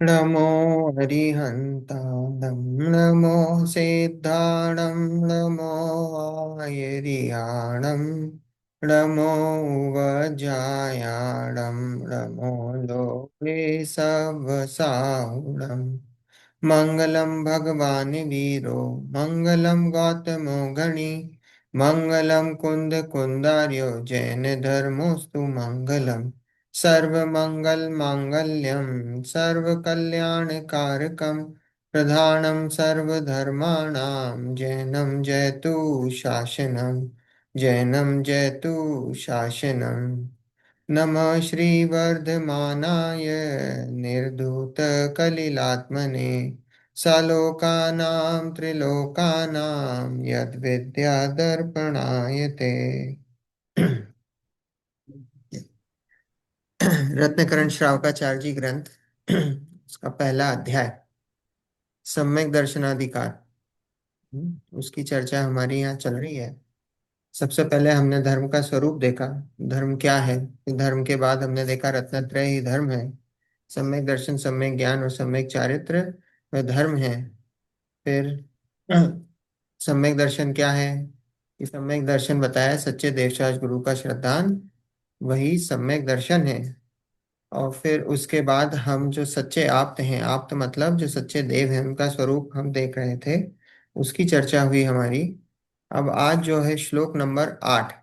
नमो हरिहन्ताणं नमो सिद्धाणं नमो आयर्याणं नमो वज्रायाणं नमो लोके सवसाहुणम् मंगलम भगवान वीरो मंगलम गौतमो गणि मंगलम कुंद कुंदार्यो जैन धर्मोस्तु मंगलम सर्वमंगल मांगल्यम सर्वकल्याणकारकम प्रधानम सर्वधर्माणां जैनम जयतु शासनम जैनम जयतु शासनम नमः श्रीवर्धमानाय निर्धूतकलिलात्मने सलोकानां त्रिलोकानां यद्विद्यादर्पणाय ते रत्नकरण श्रावकाचार्य जी ग्रंथ उसका पहला अध्याय सम्यक दर्शनाधिकार। उसकी चर्चा हमारी यहाँ चल रही है। सबसे पहले हमने धर्म का स्वरूप देखा, धर्म क्या है। फिर धर्म के बाद हमने देखा रत्नत्रय ही धर्म है। सम्यक दर्शन, सम्यक ज्ञान और सम्यक चारित्र वह धर्म है। फिर सम्यक दर्शन क्या है, कि सम्यक दर्शन बताया सच्चे देवशास्त्र गुरु का श्रद्धान वही सम्यक दर्शन है। और फिर उसके बाद हम जो सच्चे आप्त हैं, आप्त मतलब जो सच्चे देव हैं, उनका स्वरूप हम देख रहे थे, उसकी चर्चा हुई हमारी। अब आज जो है श्लोक नंबर 8,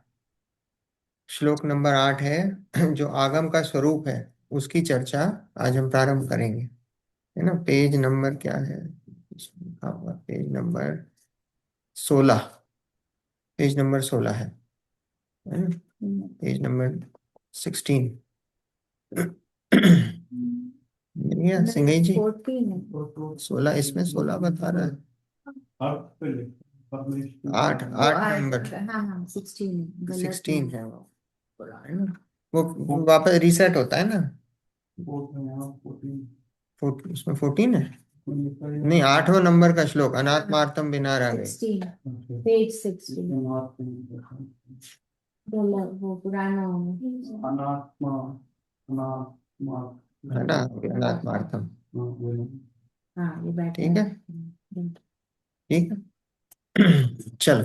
श्लोक नंबर 8 है जो आगम का स्वरूप है, उसकी चर्चा आज हम प्रारंभ करेंगे। है ना, पेज नंबर क्या है, इसमें लिखा हुआ पेज नंबर 16, पेज नंबर 16 है ना? पेज नंबर 16 मिल गया सिंगई जी? 16, इसमें 16 बता रहा है। 8, 8 नंबर, हाँ हाँ 16 है वो, बोला है ना। वो वापस रीसेट होता है ना। उसमें 14 है, नहीं 8वां नंबर का श्लोक, अनात्मार्थम बिना रागे। पेज 16 वो पुराना अनात्मा अनात्मा है ना, अनात्मार्थम। हाँ ये बैठ ठीक है, ठीक है। चलो,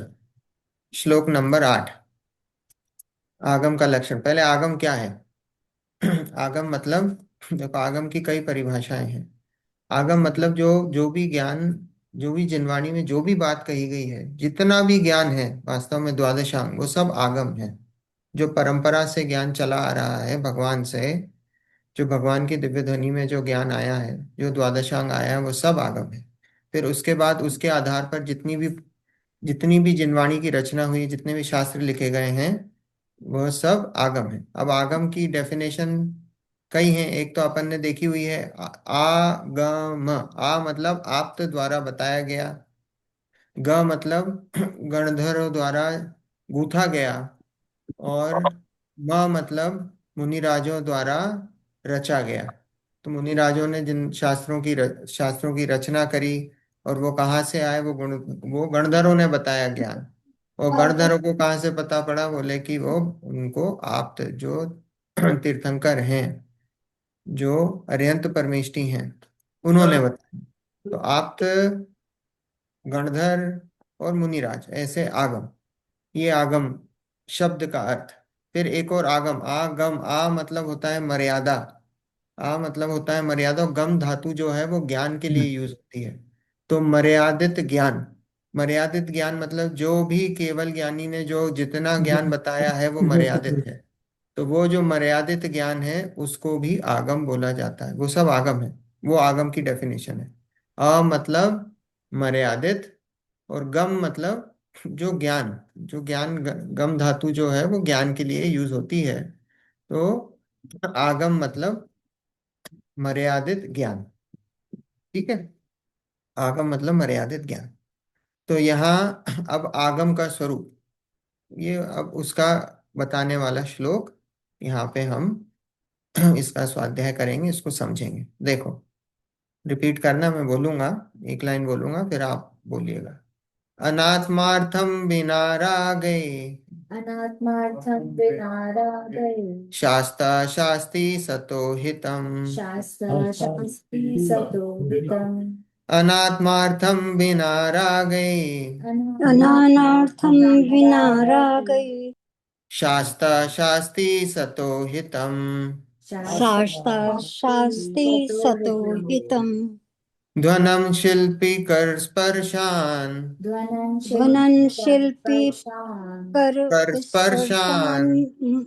श्लोक नंबर 8, आगम का लक्षण। पहले आगम क्या है? आगम मतलब, देखो आगम की कई परिभाषाएं हैं। आगम मतलब जो जो भी ज्ञान, जो भी जिनवाणी में जो भी बात कही गई है, जितना भी ज्ञान है वास्तव में द्वादशांग, वो सब आगम है। जो परंपरा से ज्ञान चला आ रहा है भगवान से, जो भगवान की दिव्य ध्वनि में जो ज्ञान आया है, जो द्वादशांग आया है, वो सब आगम है। फिर उसके बाद उसके आधार पर जितनी भी जिनवाणी की रचना हुई, जितने भी शास्त्र लिखे गए हैं, वह सब आगम है। अब आगम की डेफिनेशन कई हैं। एक तो अपन ने देखी हुई है, आगम, आ मतलब आप्त द्वारा बताया गया, ग मतलब गणधरों द्वारा गूंथा गया, और म मतलब मुनिराजों द्वारा रचा गया। तो मुनिराजों ने जिन शास्त्रों की रचना करी, और वो कहाँ से आए, वो गणधरों ने बताया ज्ञान। और गणधरों को कहाँ से पता पड़ा, बोले कि वो उनको आप्त जो तीर्थंकर हैं, जो अरिहंत परमेष्टि हैं, उन्होंने बताया। तो आप्त, गणधर और मुनिराज, ऐसे आगम, ये आगम शब्द का अर्थ। फिर एक और आगम, आगम, आ मतलब होता है मर्यादा, आ मतलब होता है मर्यादा, और गम धातु जो है वो ज्ञान के लिए यूज होती है। तो मर्यादित ज्ञान, मर्यादित ज्ञान मतलब जो भी केवल ज्ञानी ने जो जितना ज्ञान बताया है वो मर्यादित है। तो वो जो मर्यादित ज्ञान है उसको भी आगम बोला जाता है, वो सब आगम है। वो आगम की डेफिनेशन है। अ मतलब मर्यादित, और गम मतलब जो ज्ञान, गम धातु जो है वो ज्ञान के लिए यूज होती है। तो आगम मतलब मर्यादित ज्ञान। ठीक है, आगम मतलब मर्यादित ज्ञान। तो यहाँ अब आगम का स्वरूप, ये अब उसका बताने वाला श्लोक यहाँ पे हम इसका स्वाध्याय करेंगे, इसको समझेंगे। देखो, रिपीट करना, मैं बोलूंगा, एक लाइन बोलूंगा, फिर आप बोलिएगा। अनात्मार्थम बिना रागे, अनात्मार्थं विनारागय, शास्ता शास्ति सतो हितम। शास्त्र शास्ति सतो हितम्। अनात्मार्थम बिना रागे, अनानार्थं विना रागै, शास्ता शास्ति सतो हितम। शास्ता शास्ति सतो हितम्। ध्वनं शिल्पी कर स्पर्शान, ध्वनं शिल्पी स्पर्शान्, कर कर स्पर्शान्, स्पर्शान,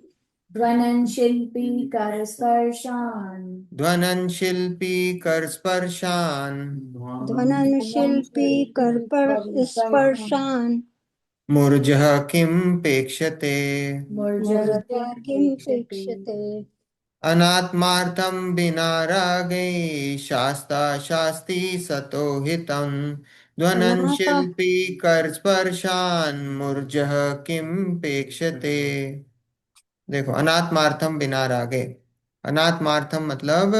ध्वनं शिल्पी कर स्पर्शान्, ध्वनं शिल्पी कर स्पर्शान। ध्वनं शिल्पी कर स्पर्शान्। मूर्जः किं पेक्षते, मूर्धा किमपेक्षते। अनात्मार्थं विना रागे, शास्ता शास्ति सतो हितं। ध्वनं अनाता शिल्पी कर स्पर्शान, मूर्जः किं पेक्षते। देखो, अनात्मार्थम बिना रागे। अनात्मार्थम मतलब,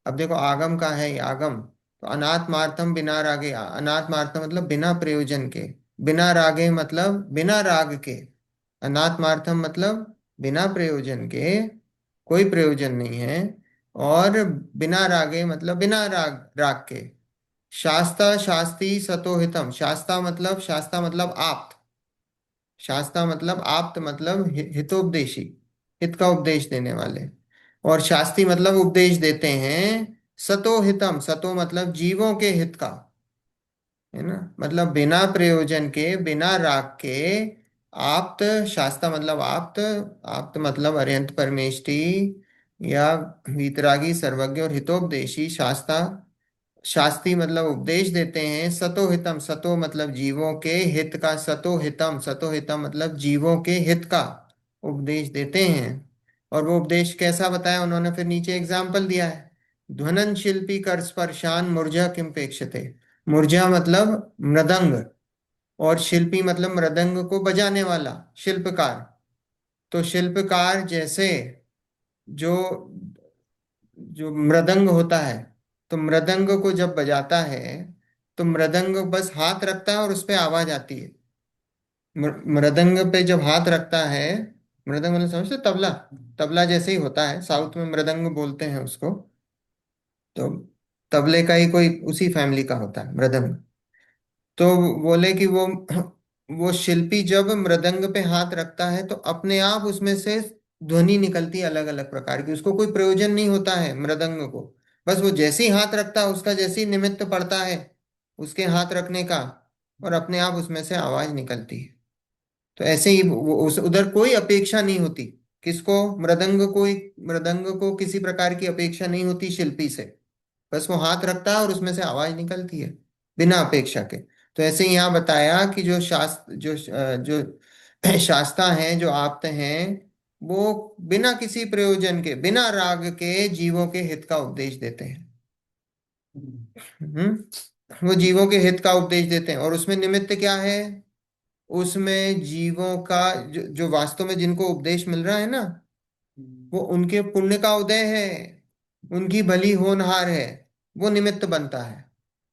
अब देखो आगम का है ये आगम, तो अनात्मार्थम बिना रागे, अनात्मार्थम मतलब बिना प्रयोजन के, बिना रागे मतलब बिना राग के, अनात्मार्थम मतलब बिना प्रयोजन के, कोई प्रयोजन नहीं है, और बिना रागे मतलब बिना राग के। शास्ता शास्ति सतोहितम, शास्ता मतलब आप्त, शास्ता मतलब आप्त मतलब हितोपदेशी, हित का उपदेश देने वाले। और शास्त्री मतलब उपदेश देते हैं। सतो हितम, सतो मतलब जीवों के हित का, है ना, मतलब बिना प्रयोजन के, बिना राग के। आप्त, शास्ता मतलब आप्त, आप्त मतलब अरिहंत परमेष्टि या वीतरागी सर्वज्ञ और हितोपदेशी शास्ता। शास्त्री मतलब उपदेश देते हैं। सतो हितम, सतो मतलब जीवों के हित का, सतो हितम, सतो हितम मतलब जीवों के हित का उपदेश देते हैं। और वो उपदेश कैसा बताया उन्होंने, फिर नीचे एग्जाम्पल दिया है। ध्वनन शिल्पी कर स्पर्शान मूर्जा किंपेक्षते। मूर्जा मतलब मृदंग, और शिल्पी मतलब मृदंग को बजाने वाला, शिल्पकार। तो शिल्पकार जैसे, जो जो मृदंग होता है, तो मृदंग को जब बजाता है, तो मृदंग बस हाथ रखता है और उस पे आवाज आती है। मृदंग पे जब हाथ रखता है, मृदंग मतलब समझते, तबला, तबला जैसे ही होता है, साउथ में मृदंग बोलते हैं उसको। तो तबले का ही कोई उसी फैमिली का होता है मृदंग। तो बोले कि वो शिल्पी जब मृदंग पे हाथ रखता है, तो अपने आप उसमें से ध्वनि निकलती है अलग अलग प्रकार की, उसको कोई प्रयोजन नहीं होता है मृदंग को। बस वो जैसे ही हाथ रखता है, उसका जैसे ही निमित्त पड़ता है उसके हाथ रखने का, और अपने आप उसमें से आवाज निकलती है। तो ऐसे ही उस उधर कोई अपेक्षा नहीं होती। किसको? मृदंग को किसी प्रकार की अपेक्षा नहीं होती शिल्पी से। बस वो हाथ रखता है और उसमें से आवाज निकलती है बिना अपेक्षा के। तो ऐसे ही यहाँ बताया कि जो शास्ता हैं, जो आप्त हैं, वो बिना किसी प्रयोजन के, बिना राग के जीवों के हित का उपदेश देते हैं। वो जीवों के हित का उपदेश देते हैं, और उसमें निमित्त क्या है? उसमें जीवों का, जो वास्तव में जिनको उपदेश मिल रहा है ना, वो उनके पुण्य का उदय है, उनकी भली होनहार है, वो निमित्त बनता है।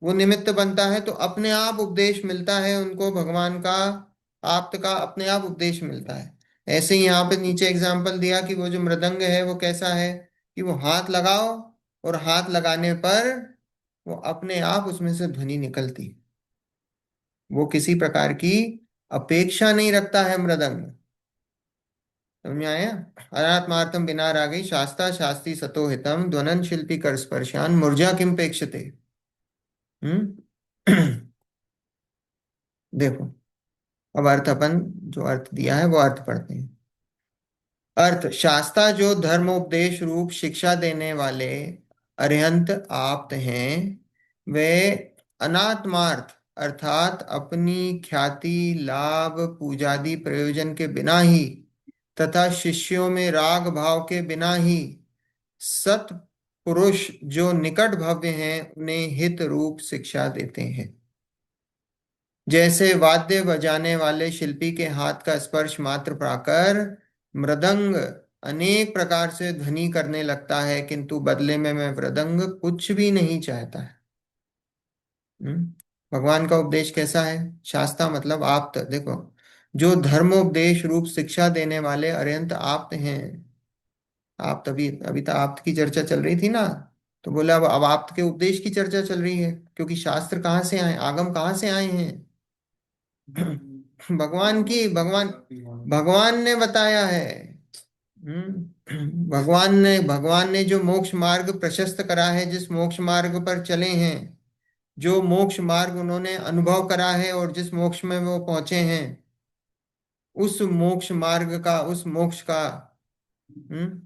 वो निमित्त बनता है तो अपने आप उपदेश मिलता है उनको भगवान का, आप्त का अपने आप उपदेश मिलता है। ऐसे ही यहाँ पे नीचे एग्जाम्पल दिया कि वो जो मृदंग है वो कैसा है, कि वो हाथ लगाओ, और हाथ लगाने पर वो अपने आप उसमें से ध्वनि निकलती, वो किसी प्रकार की अपेक्षा नहीं रखता है मृदंग। समझ में आया? अनात्मार्थम बिना रागे, शास्ता शास्ति सतो हितम, ध्वनन शिल्पी कर स्पर्शान मूर्जा किंपेक्षते। हम्म। देखो, अब अर्थ अपन, जो अर्थ दिया है वो अर्थ पढ़ते हैं। अर्थ, शास्ता जो धर्मोपदेश रूप शिक्षा देने वाले अरिहंत आप्त हैं, वे अनात्मार्थ अर्थात अपनी ख्याति, लाभ, पूजादि प्रयोजन के बिना ही, तथा शिष्यों में राग भाव के बिना ही, सत पुरुष जो निकट भव्य हैं उन्हें हित रूप शिक्षा देते हैं। जैसे वाद्य बजाने वाले शिल्पी के हाथ का स्पर्श मात्र पाकर मृदंग अनेक प्रकार से ध्वनि करने लगता है, किंतु बदले में मैं मृदंग कुछ भी नहीं चाहता है। भगवान का उपदेश कैसा है? शास्ता मतलब आप्त। देखो, जो धर्मोपदेश रूप शिक्षा देने वाले अत्यंत आप्त हैं। आप तभी अभी तक आप्त की चर्चा चल रही थी ना, तो बोला अब आप्त के उपदेश की चर्चा चल रही है, क्योंकि शास्त्र कहाँ से आए, आगम कहाँ से आए हैं? भगवान भगवान ने बताया है। भगवान ने जो मोक्ष मार्ग प्रशस्त करा है, जिस मोक्ष मार्ग पर चले हैं, जो मोक्ष मार्ग उन्होंने अनुभव करा है और जिस मोक्ष में वो पहुंचे हैं, उस मोक्ष मार्ग का, उस मोक्ष का हम्म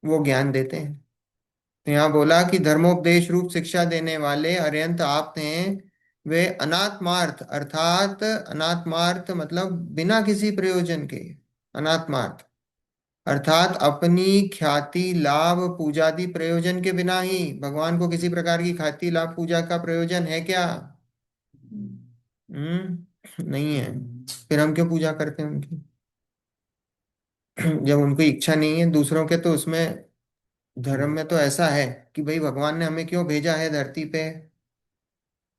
वो ज्ञान देते हैं। तो यहाँ बोला कि धर्मोपदेश रूप शिक्षा देने वाले अत्यंत आप्त हैं। वे अनात्मार्थ, अर्थात अनात्मार्थ मतलब बिना किसी प्रयोजन के, अनात्मार्थ अर्थात अपनी ख्याति लाभ पूजादि प्रयोजन के बिना ही। भगवान को किसी प्रकार की ख्याति लाभ पूजा का प्रयोजन है क्या? नहीं है। फिर हम क्यों पूजा करते हैं उनकी? जब उनकी इच्छा नहीं है दूसरों के, तो उसमें धर्म में तो ऐसा है कि भाई भगवान ने हमें क्यों भेजा है धरती पे,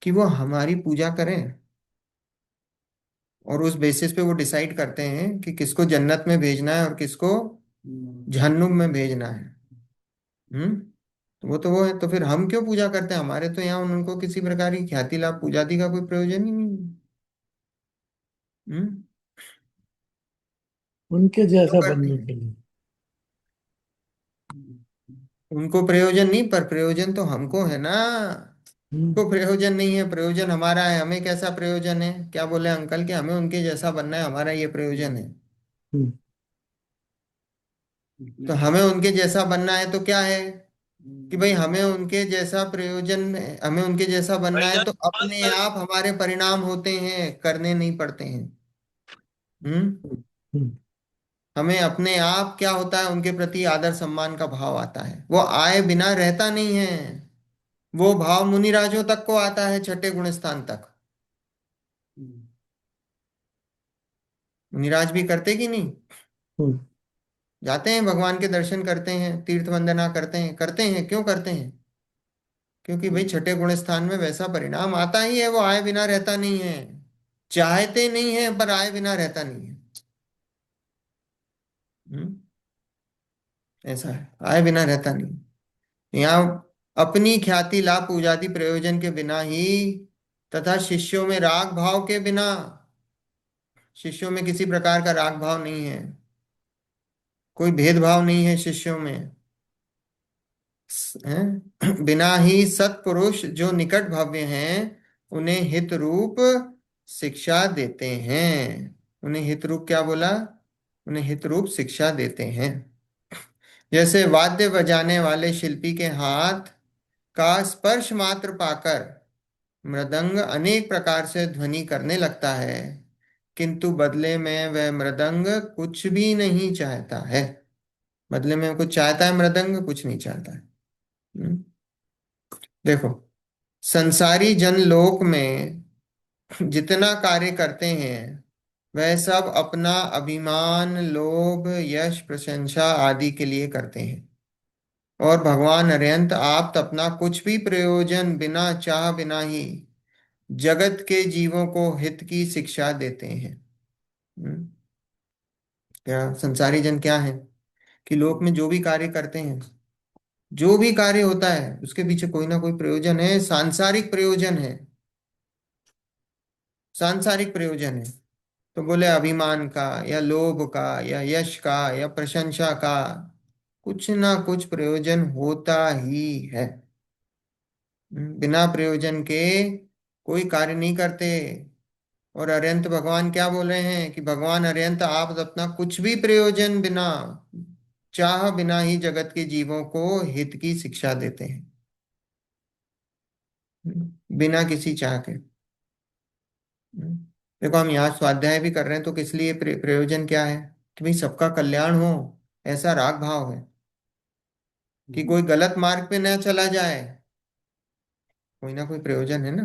कि वो हमारी पूजा करें। और उस बेसिस पे वो डिसाइड करते हैं कि किसको जन्नत में भेजना है और किसको जहन्नुम में भेजना है। हम्म तो वो है, तो फिर हम क्यों पूजा करते हैं? हमारे तो यहाँ उनको किसी प्रकार की ख्याति लाभ पूजादि का कोई प्रयोजन ही नहीं है। हम्म उनके क्यों जैसा करते बनने हैं? के लिए। उनको प्रयोजन नहीं, पर प्रयोजन तो हमको है ना। हम्म, को प्रयोजन नहीं है, प्रयोजन हमारा है। हमें कैसा प्रयोजन है? क्या बोले अंकल कि हमें उनके जैसा बनना है, हमारा ये प्रयोजन है। हम्म, तो हमें उनके जैसा बनना है तो क्या है कि भाई हमें उनके जैसा प्रयोजन, हमें उनके जैसा बनना है तो अपने आप हमारे परिणाम होते हैं, करने नहीं पड़ते हैं। हम्म हम्म, हमें अपने आप क्या होता है, उनके प्रति आदर सम्मान का भाव आता है। वो आए बिना रहता नहीं है। वो भाव मुनिराजों तक को आता है, छठे गुण स्थान तक। मुनिराज भी करते कि नहीं? हम्म, जाते हैं भगवान के दर्शन करते हैं, तीर्थ वंदना करते हैं, करते हैं। क्यों करते हैं? क्योंकि भाई छठे गुण स्थान में वैसा परिणाम आता ही है। वो आए बिना रहता नहीं है। चाहते नहीं है पर आए बिना रहता नहीं है। हम्म ऐसा है, आए बिना रहता नहीं। यहाँ अपनी ख्याति लाभ पूजादि प्रयोजन के बिना ही, तथा शिष्यों में राग भाव के बिना। शिष्यों में किसी प्रकार का राग भाव नहीं है, कोई भेदभाव नहीं है शिष्यों में। बिना ही सत्पुरुष जो निकट भव्य हैं, उन्हें हित रूप शिक्षा देते हैं। उन्हें हित रूप क्या बोला? उन्हें हित रूप शिक्षा देते हैं। जैसे वाद्य बजाने वाले शिल्पी के हाथ का स्पर्श मात्र पाकर मृदंग अनेक प्रकार से ध्वनि करने लगता है, किंतु बदले में वह मृदंग कुछ भी नहीं चाहता है। बदले में कुछ चाहता है मृदंग? कुछ नहीं चाहता है। हम्म? देखो, संसारी जन लोक में जितना कार्य करते हैं, वह सब अपना अभिमान लोभ यश प्रशंसा आदि के लिए करते हैं। और भगवान अरिहंत आप अपना कुछ भी प्रयोजन बिना चाह बिना ही जगत के जीवों को हित की शिक्षा देते हैं। हम्म? क्या संसारी जन क्या है कि लोक में जो भी कार्य करते हैं, जो भी कार्य होता है उसके पीछे कोई ना कोई प्रयोजन है, सांसारिक प्रयोजन है। सांसारिक प्रयोजन है। तो बोले अभिमान का या लोभ का या यश का या प्रशंसा का, कुछ ना कुछ प्रयोजन होता ही है। बिना प्रयोजन के कोई कार्य नहीं करते। और अरिहंत भगवान क्या बोल रहे हैं कि भगवान अरिहंत आप अपना कुछ भी प्रयोजन बिना चाह बिना ही जगत के जीवों को हित की शिक्षा देते हैं। बिना किसी चाह के। देखो, हम यहाँ स्वाध्याय भी कर रहे हैं तो किस लिए? प्रयोजन क्या है? कि भाई सबका कल्याण हो, ऐसा राग भाव है कि कोई गलत मार्ग पे न चला जाए। कोई ना कोई प्रयोजन है ना,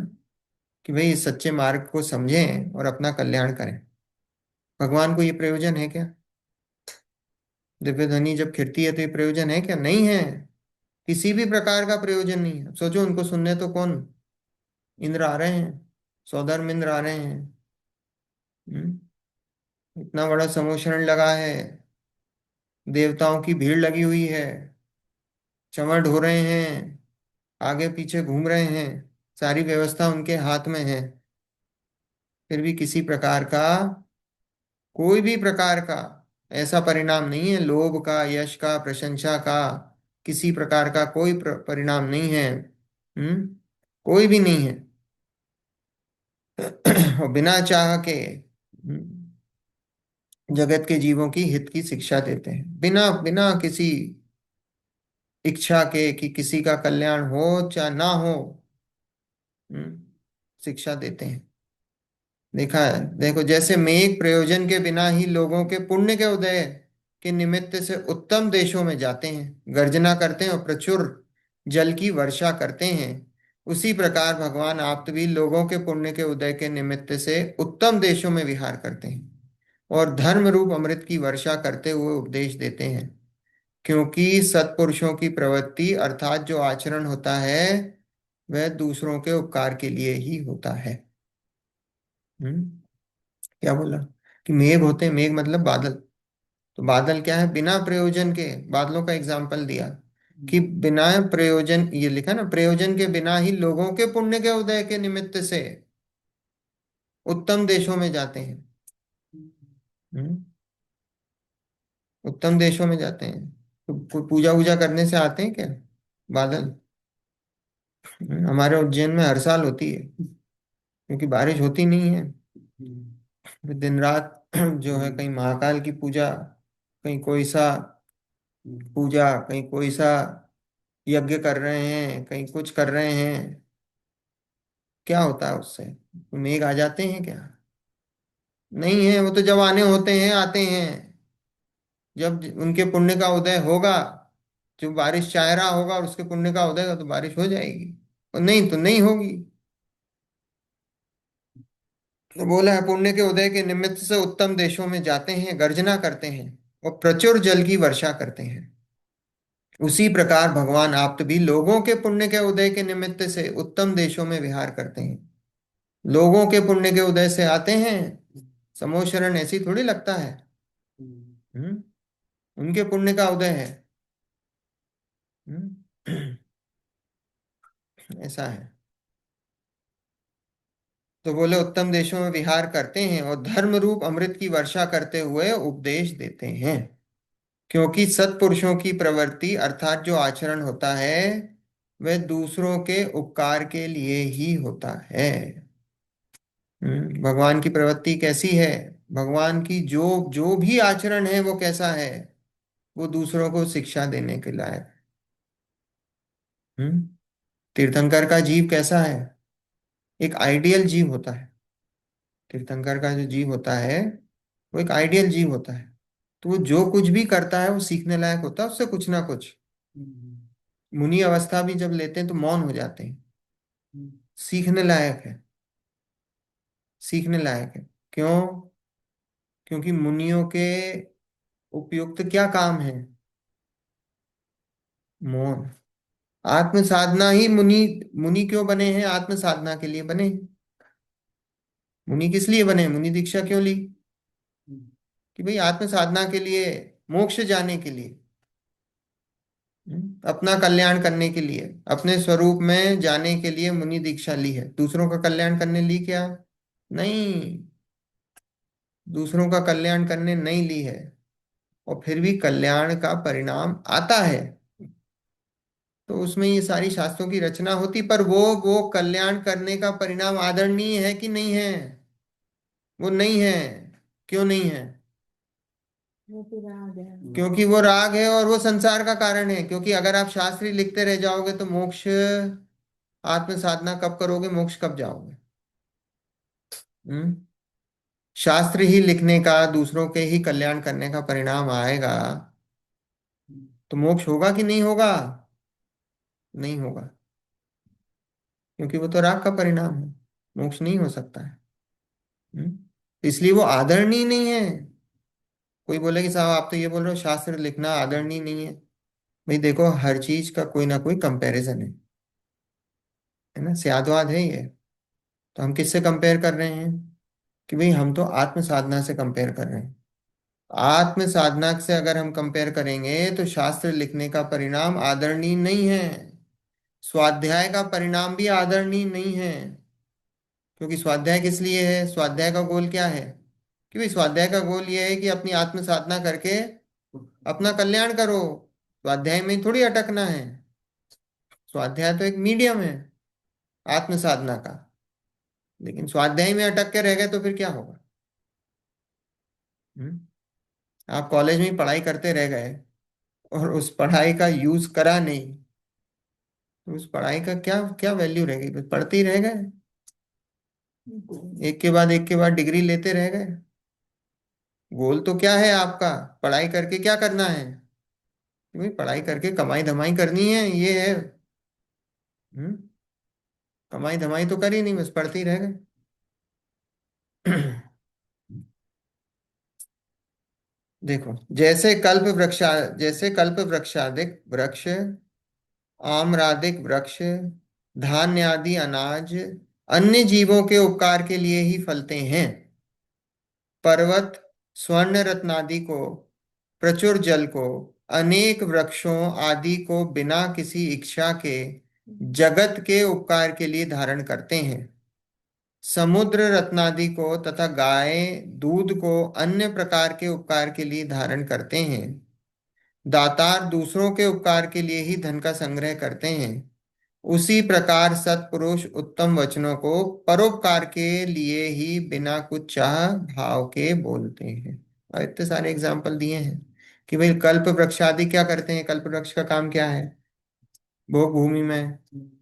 कि भाई इस सच्चे मार्ग को समझें और अपना कल्याण करें। भगवान को ये प्रयोजन है क्या? दिव्य ध्वनि जब खिरती है तो ये प्रयोजन है क्या? नहीं है। किसी भी प्रकार का प्रयोजन नहीं है। सोचो, उनको सुनने तो कौन इंद्र आ रहे हैं, सौधर्म इंद्र आ रहे हैं। इतना बड़ा समूषण लगा है, देवताओं की भीड़ लगी हुई है, चमर ढो रहे हैं, आगे पीछे घूम रहे हैं, सारी व्यवस्था उनके हाथ में है। फिर भी किसी प्रकार का, कोई भी प्रकार का ऐसा परिणाम नहीं है, लोभ का, यश का, प्रशंसा का, किसी प्रकार का कोई परिणाम नहीं है। कोई भी नहीं है। और बिना चाह के जगत के जीवों की हित की शिक्षा देते हैं, बिना बिना किसी इच्छा के कि किसी का कल्याण हो चाहे ना हो। हम्म, शिक्षा देते हैं। देखा है, देखो जैसे मेघ प्रयोजन के बिना ही लोगों के पुण्य के उदय के निमित्त से उत्तम देशों में जाते हैं, गर्जना करते हैं और प्रचुर जल की वर्षा करते हैं, उसी प्रकार भगवान आप भी लोगों के पुण्य के उदय के निमित्त से उत्तम देशों में विहार करते हैं और धर्म रूप अमृत की वर्षा करते हुए उपदेश देते हैं। क्योंकि सत्पुरुषों की प्रवृत्ति अर्थात जो आचरण होता है वह दूसरों के उपकार के लिए ही होता है। हम्म क्या बोला कि मेघ होते हैं, मेघ मतलब बादल। तो बादल क्या है, बिना प्रयोजन के, बादलों का एग्जाम्पल दिया कि बिना प्रयोजन, ये लिखा ना, प्रयोजन के बिना ही लोगों के पुण्य के उदय के निमित्त से उत्तम देशों में जाते हैं। हम्म उत्तम देशों में जाते हैं। तो कोई पूजा वूजा करने से आते हैं क्या बादल? हमारे उज्जैन में हर साल होती है, क्योंकि बारिश होती नहीं है। दिन रात जो है, कहीं महाकाल की पूजा, कहीं कोई सा पूजा, कहीं कोई सा यज्ञ कर रहे हैं, कहीं कुछ कर रहे हैं। क्या होता है उससे? मेघ आ जाते हैं क्या? नहीं है, वो तो जब आने होते हैं आते हैं। जब उनके पुण्य का उदय होगा, जो बारिश चाह रहा होगा और उसके पुण्य का उदय होगा तो बारिश हो जाएगी, और नहीं तो नहीं होगी। तो बोला है, पुण्य के उदय के निमित्त से उत्तम देशों में जाते हैं, गर्जना करते हैं और प्रचुर जल की वर्षा करते हैं। उसी प्रकार भगवान आप भी लोगों के पुण्य के उदय के निमित्त से उत्तम देशों में विहार करते हैं। लोगों के पुण्य के उदय से आते हैं, समूह शरण ऐसी थोड़ी लगता है। हम्म उनके पुण्य का उदय है। हम्म ऐसा है। तो बोले उत्तम देशों में विहार करते हैं और धर्म रूप अमृत की वर्षा करते हुए उपदेश देते हैं। क्योंकि सत्पुरुषों की प्रवृत्ति अर्थात जो आचरण होता है वह दूसरों के उपकार के लिए ही होता है। भगवान की प्रवृत्ति कैसी है? भगवान की जो जो भी आचरण है वो कैसा है? वो दूसरों को शिक्षा देने के लायक। हम्म तीर्थंकर का जीव कैसा है? एक आइडियल जीव होता है। तीर्थंकर का जो जीव होता है वो एक आइडियल जीव होता है। तो वो जो कुछ भी करता है वो सीखने लायक होता है, उससे कुछ ना कुछ। मुनि अवस्था भी जब लेते हैं तो मौन हो जाते हैं। सीखने लायक है, सीखने लायक है। क्यों? क्योंकि मुनियों के उपयुक्त क्या काम है? मौन। आत्म साधना ही मुनि, मुनि क्यों बने हैं? आत्म साधना के लिए बने। मुनि किस लिए बने? मुनि दीक्षा क्यों ली? कि भाई आत्म साधना के लिए, मोक्ष जाने के लिए, अपना कल्याण करने के लिए, अपने स्वरूप में जाने के लिए मुनि दीक्षा ली है। दूसरों का कल्याण करने ली क्या? नहीं, दूसरों का कल्याण करने नहीं ली है। और फिर भी कल्याण का परिणाम आता है। तो उसमें ये सारी शास्त्रों की रचना होती, पर वो कल्याण करने का परिणाम आदरणीय है कि नहीं है? वो नहीं है। क्यों नहीं है? वो तो राग है। क्योंकि वो राग है और वो संसार का कारण है। क्योंकि अगर आप शास्त्र ही लिखते रह जाओगे तो मोक्ष, आत्म साधना कब करोगे? मोक्ष कब जाओगे? हम्म शास्त्र ही लिखने का, दूसरों के ही कल्याण करने का परिणाम आएगा तो मोक्ष होगा कि नहीं होगा? नहीं होगा। क्योंकि वो तो राग का परिणाम है, मोक्ष नहीं हो सकता है। इसलिए वो आदरणीय नहीं है। कोई बोले कि साहब आप तो ये बोल रहे हो शास्त्र लिखना आदरणीय नहीं है। भाई देखो, हर चीज का कोई ना कोई कंपैरिजन है ना, स्यादवाद है ये। तो हम किससे कंपेयर कर रहे हैं कि भाई हम तो आत्म साधना से कंपेयर कर रहे हैं। आत्म साधना से अगर हम कंपेयर करेंगे तो शास्त्र लिखने का परिणाम आदरणीय नहीं है, स्वाध्याय का परिणाम भी आदरणीय नहीं है। क्योंकि स्वाध्याय किस लिए है, स्वाध्याय का गोल क्या है कि भाई स्वाध्याय का गोल ये है कि अपनी आत्म साधना करके अपना कल्याण करो। स्वाध्याय में थोड़ी अटकना है, स्वाध्याय तो एक मीडियम है आत्म साधना का। लेकिन स्वाध्याय में अटक के रह गए तो फिर क्या होगा। हम्म? आप कॉलेज में ही पढ़ाई करते रह गए और उस पढ़ाई का यूज करा नहीं, तो उस पढ़ाई का क्या क्या वैल्यू रह गई, बस पढ़ते ही रह गए, एक के बाद एक के बाद डिग्री लेते रह गए। गोल तो क्या है आपका, पढ़ाई करके क्या करना है, भाई पढ़ाई करके कमाई धमाई करनी है, ये है। हम्म? कमाई धमाई तो करी नहीं, बस पढ़ते ही रह गए। देखो, जैसे कल्प वृक्षादिक वृक्ष, आम्रादिक वृक्ष, धान्य आदि अनाज अन्य जीवों के उपकार के लिए ही फलते हैं। पर्वत स्वर्ण रत्नादि को, प्रचुर जल को, अनेक वृक्षों आदि को बिना किसी इच्छा के जगत के उपकार के लिए धारण करते हैं। समुद्र रत्नादि को तथा गाय दूध को अन्य प्रकार के उपकार के लिए धारण करते हैं। दातार दूसरों के उपकार के लिए ही धन का संग्रह करते हैं। उसी प्रकार सत्पुरुष उत्तम वचनों को परोपकार के लिए ही बिना कुछ चाह भाव के बोलते हैं। और इतने सारे एग्जाम्पल दिए हैं कि भाई कल्प वृक्ष आदि क्या करते हैं, कल्प वृक्ष का काम क्या है, भोग भूमि में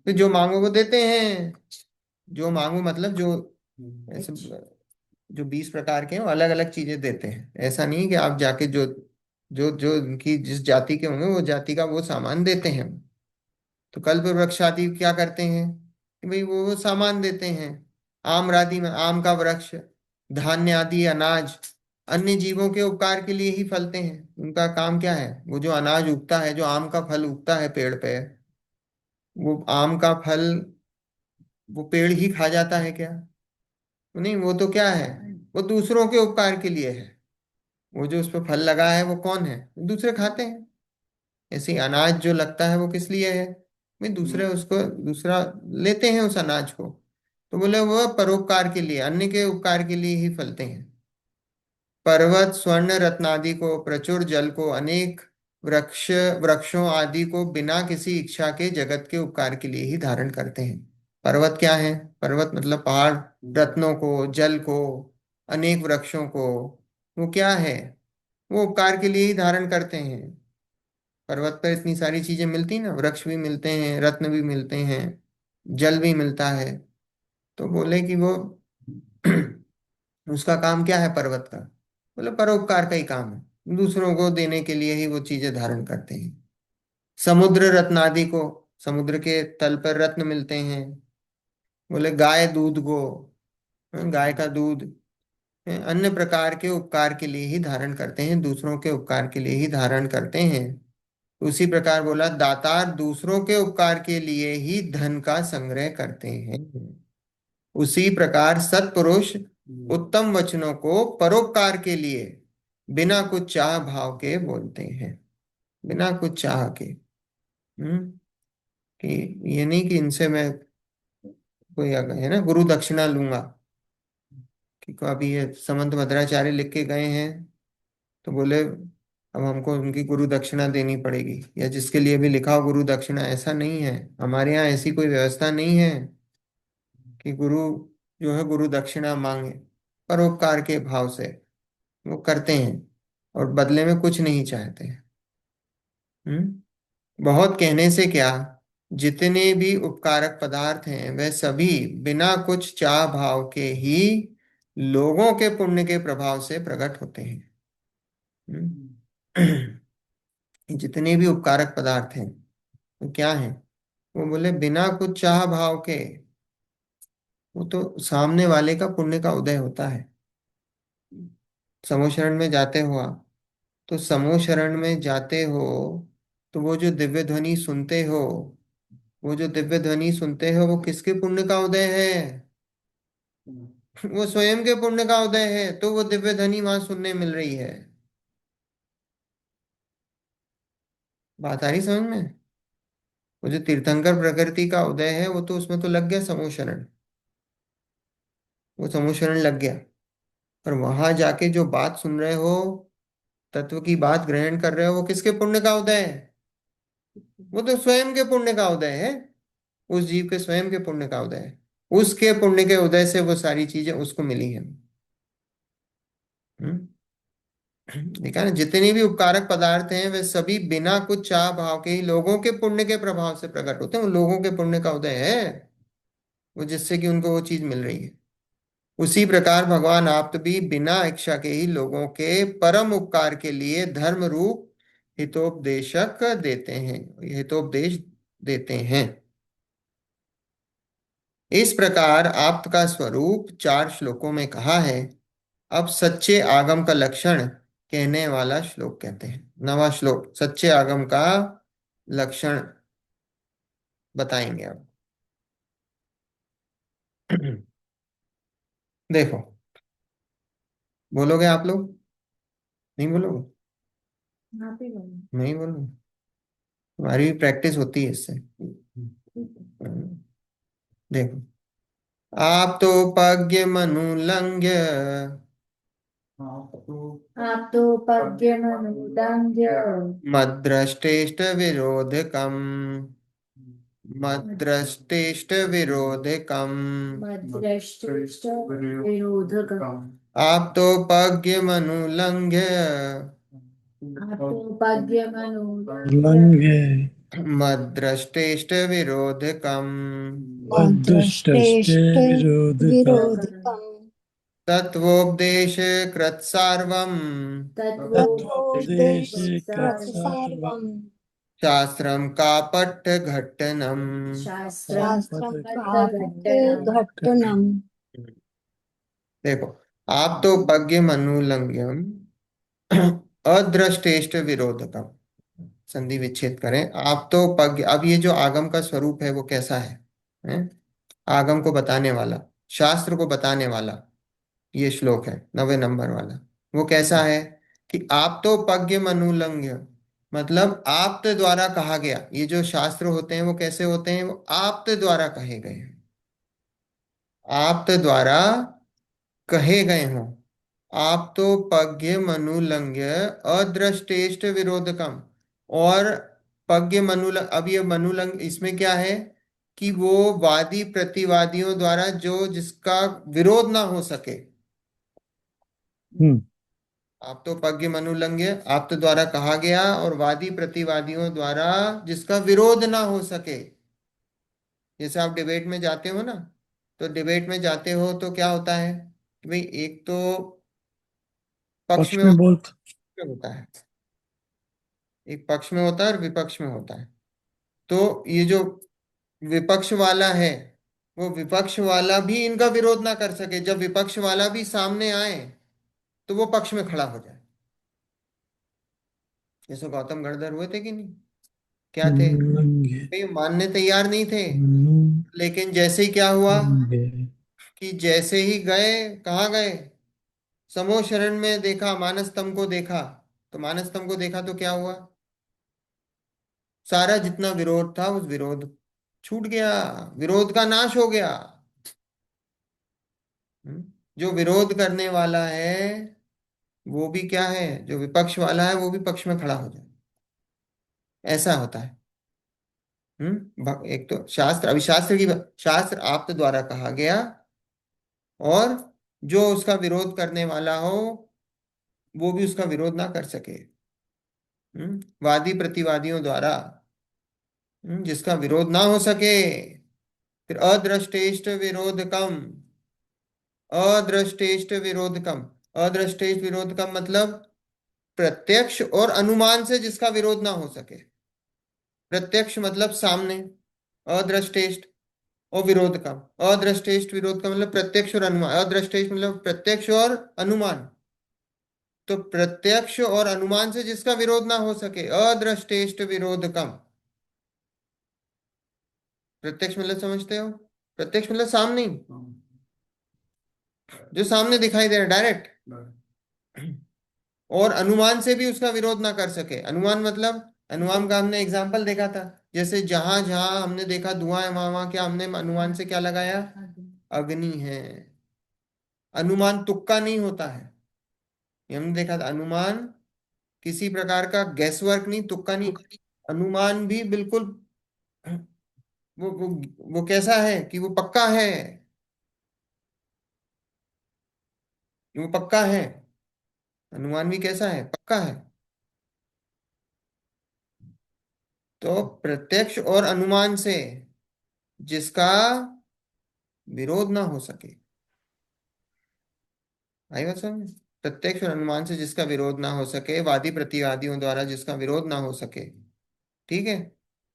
तो जो मांगो वो देते हैं। जो मांगो मतलब जो ऐसे जो 20 प्रकार के हैं वो अलग अलग चीजें देते हैं। ऐसा नहीं कि आप जाके जो जो जो उनकी जिस जाति के होंगे वो जाति का वो सामान देते हैं। तो कल्प वृक्ष आदि क्या करते हैं कि भाई वो सामान देते हैं। आम आदि में आम का वृक्ष, धान्य आदि अनाज अन्य जीवों के उपकार के लिए ही फलते हैं। उनका काम क्या है, वो जो अनाज उगता है, जो आम का फल उगता है पेड़ पे, वो आम का फल वो पेड़ ही खा जाता है क्या, नहीं, वो तो क्या है, वो दूसरों के उपकार के लिए है। वो जो उस पर फल लगा है वो कौन है, दूसरे खाते हैं। ऐसे ही अनाज जो लगता है वो किस लिए है, भाई दूसरे उसको दूसरा लेते हैं उस अनाज को। तो बोले वो परोपकार के लिए, अन्य के उपकार के लिए ही फलते हैं। पर्वत स्वर्ण रत्नादि को, प्रचुर जल को, अनेक वृक्षों आदि को बिना किसी इच्छा के जगत के उपकार के लिए ही धारण करते हैं। पर्वत क्या है, पर्वत मतलब पहाड़, रत्नों को, जल को, अनेक वृक्षों को, वो क्या है, वो उपकार के लिए ही धारण करते हैं। पर्वत पर इतनी सारी चीजें मिलती ना, वृक्ष भी मिलते हैं, रत्न भी मिलते हैं, जल भी मिलता है। तो बोले कि वो उसका काम क्या है पर्वत का, बोले परोपकार का ही काम है, दूसरों को देने के लिए ही वो चीजें धारण करते हैं। समुद्र रत्नादि को, समुद्र के तल पर रत्न मिलते हैं। बोले गाय दूध को, गाय का दूध, अन्य प्रकार के उपकार के लिए ही धारण करते हैं, दूसरों के उपकार के लिए ही धारण करते हैं। उसी प्रकार बोला दातार दूसरों के उपकार के लिए ही धन का संग्रह करते हैं। उसी प्रकार सत्पुरुष उत्तम वचनों को परोपकार के लिए बिना कुछ चाह भाव के बोलते हैं। बिना कुछ चाह के, कि ये नहीं कि इनसे मैं कोई है ना गुरु दक्षिणा लूंगा। कि अभी ये समंत भद्राचार्य लिख के गए हैं तो बोले अब हमको उनकी गुरु दक्षिणा देनी पड़ेगी, या जिसके लिए भी लिखा हो गुरु दक्षिणा, ऐसा नहीं है। हमारे यहाँ ऐसी कोई व्यवस्था नहीं है कि गुरु जो है गुरु दक्षिणा मांगे। परोपकार के भाव से वो करते हैं और बदले में कुछ नहीं चाहते हैं। बहुत कहने से क्या, जितने भी उपकारक पदार्थ हैं वह सभी बिना कुछ चाह भाव के ही लोगों के पुण्य के प्रभाव से प्रकट होते हैं। जितने भी उपकारक पदार्थ हैं वो क्या है, वो बोले बिना कुछ चाह भाव के, वो तो सामने वाले का पुण्य का उदय होता है। समूह शरण में जाते हो आप, तो समूह शरण में जाते हो तो वो जो दिव्य ध्वनि सुनते हो, वो जो दिव्य ध्वनि सुनते हो वो किसके पुण्य का उदय है, वो स्वयं के पुण्य का उदय है, तो वो दिव्य ध्वनि वहां सुनने मिल रही है। बात आ रही समझ में? वो जो तीर्थंकर प्रकृति का उदय है, वो तो उसमें तो लग गया समूह शरण, वो समूह शरण लग गया। पर वहां जाके जो बात सुन रहे हो, तत्व की बात ग्रहण कर रहे हो, वो किसके पुण्य का उदय है? वो तो स्वयं के पुण्य का उदय है। उस जीव के स्वयं के पुण्य का उदय है। उसके पुण्य के उदय से वो सारी चीजें उसको मिली हैं। हम्म? देखा ना, जितनी भी उपकारक पदार्थ हैं वे सभी बिना कुछ चाह भाव के ही लोगों के पुण्य के प्रभाव से प्रकट होते हैं। वो लोगों के पुण्य का उदय है, वो जिससे कि उनको वो चीज मिल रही है। उसी प्रकार भगवान आप भी बिना इच्छा के ही लोगों के परम उपकार के लिए धर्म रूप हितोपदेशक देते हैं, हितोपदेश देते हैं। इस प्रकार आप्त का स्वरूप 4 श्लोकों में कहा है। अब सच्चे आगम का लक्षण कहने वाला श्लोक कहते हैं। 9वां श्लोक सच्चे आगम का लक्षण बताएंगे अब। देखो, बोलोगे आप लोग? नहीं बोलोगे? यहाँ पे बोलो। नहीं बोलोगे? हमारी भी प्रैक्टिस होती है इससे। ठीक है। देखो, आप तो पज्ञ मनु लंघ्य आप तो पद्य मनुदंड्य मद्द्रष्टेष्ट विरोधकम, मद्द्रष्टेष्ट विरोधकम। मद्रष्टुष्ट विरोधकम्। आप तो पज्ञ मनु लंघ्य आप तो पद्य मनुदंड्य लंघे मद्द्रष्टेष्ट विरोधकम। मद्दुष्टस्ते दृष्टेष्ट विरोधकम् विरोधकम् तत्वोपदेश कृत्सार्वम् तत्वोपदेश तत्वोपदेश तत्वोपदेशे सर्वम्। कृत्सार्वम् कृतसार्वम् शास्त्रम का पट्टघट्टनम। शास्त्रं शास्त्रं पठघट्टनम्। घट्टनम्। देखो, आप तो पज्ञ मनुलंघ्यम अदृष्टेष्ट विरोधकम। संधि विच्छेद करें। आप तो पज्ञ, अब ये जो आगम का स्वरूप है वो कैसा है? आगम को बताने वाला, शास्त्र को बताने वाला ये श्लोक है 9वें नंबर वाला। वो कैसा है कि आप तो पज्ञ मनुलंघ्य, मतलब आप्त द्वारा कहा गया। ये जो शास्त्र होते हैं वो कैसे होते हैं? वो आप्त द्वारा कहे गए हैं, आप्त द्वारा कहे गए हों। आप तो पज्ञ मनुलंघ्य अदृष्टेष्ट विरोधकम। और पज्ञ मनुलंघ, अब ये मनुलंघ इसमें क्या है कि वो वादी प्रतिवादियों द्वारा जो जिसका विरोध ना हो सके। हम्म आप तो पज्ञ मनुलंघ्य आप्त द्वारा कहा गया, और वादी प्रतिवादियों द्वारा जिसका विरोध ना हो सके। जैसे आप डिबेट में जाते हो ना, तो डिबेट में जाते हो तो क्या होता है कि भाई एक तो पक्ष पक्ष में में बोल होता है, एक पक्ष में होता है और विपक्ष में होता है। तो ये जो विपक्ष वाला है, वो विपक्ष वाला भी इनका विरोध ना कर सके। जब विपक्ष वाला भी सामने आए तो वो पक्ष में खड़ा हो जाए। जैसे गौतम गणधर हुए थे कि नहीं? क्या थे? लंघे भाई मानने तैयार नहीं थे, मनु लेकिन जैसे ही क्या हुआ लंघे कि जैसे ही गए, कहाँ गए? समूह शरण में देखा, मानस तम को देखा। तो मानस तम को देखा तो क्या हुआ? सारा जितना विरोध था उस विरोध छूट गया, विरोध का नाश हो गया। हम्म? जो विरोध करने वाला है वो भी क्या है, जो विपक्ष वाला है वो भी पक्ष में खड़ा हो जाए। ऐसा होता है। एक तो शास्त्र, अभी शास्त्र की शास्त्र आप्त द्वारा कहा गया, और जो उसका विरोध करने वाला हो वो भी उसका विरोध ना कर सके। वादी प्रतिवादियों द्वारा जिसका विरोध ना हो सके। फिर अदृष्टेष्ट विरोधकम, अदृष्टेष्ट विरोधकम। अदृष्टेष्ट विरोधकम मतलब प्रत्यक्ष और अनुमान से जिसका विरोध ना हो सके। प्रत्यक्ष मतलब सामने, अदृष्टेष्ट। और विरोधकम, अदृष्टेष्ट विरोध का मतलब प्रत्यक्ष और अनुमान। अदृष्टेष्ट मतलब प्रत्यक्ष और अनुमान। तो प्रत्यक्ष और अनुमान से जिसका विरोध ना हो सके, अदृष्टेष्ट विरोधकम। प्रत्यक्ष मतलब समझते हो? प्रत्यक्ष मतलब सामने ही। जो सामने दिखाई दे रहा है डायरेक्ट, और अनुमान से भी उसका विरोध ना कर सके। अनुमान मतलब, अनुमान का हमने एग्जाम्पल देखा था, जैसे जहां जहां हमने देखा धुआं है, वहां वहां क्या हमने अनुमान से क्या लगाया, अग्नि है। अनुमान तुक्का नहीं होता है, ये हमने देखा था। अनुमान किसी प्रकार का गैस वर्क नहीं, तुक्का नहीं। अनुमान भी बिल्कुल वो वो वो कैसा है कि वो पक्का है, वो पक्का है। अनुमान भी कैसा है, पक्का है। तो प्रत्यक्ष और अनुमान से जिसका विरोध ना हो सके, आई बात समझ। प्रत्यक्ष और अनुमान से जिसका विरोध ना हो सके, वादी प्रतिवादियों द्वारा जिसका विरोध ना हो सके, ठीक है।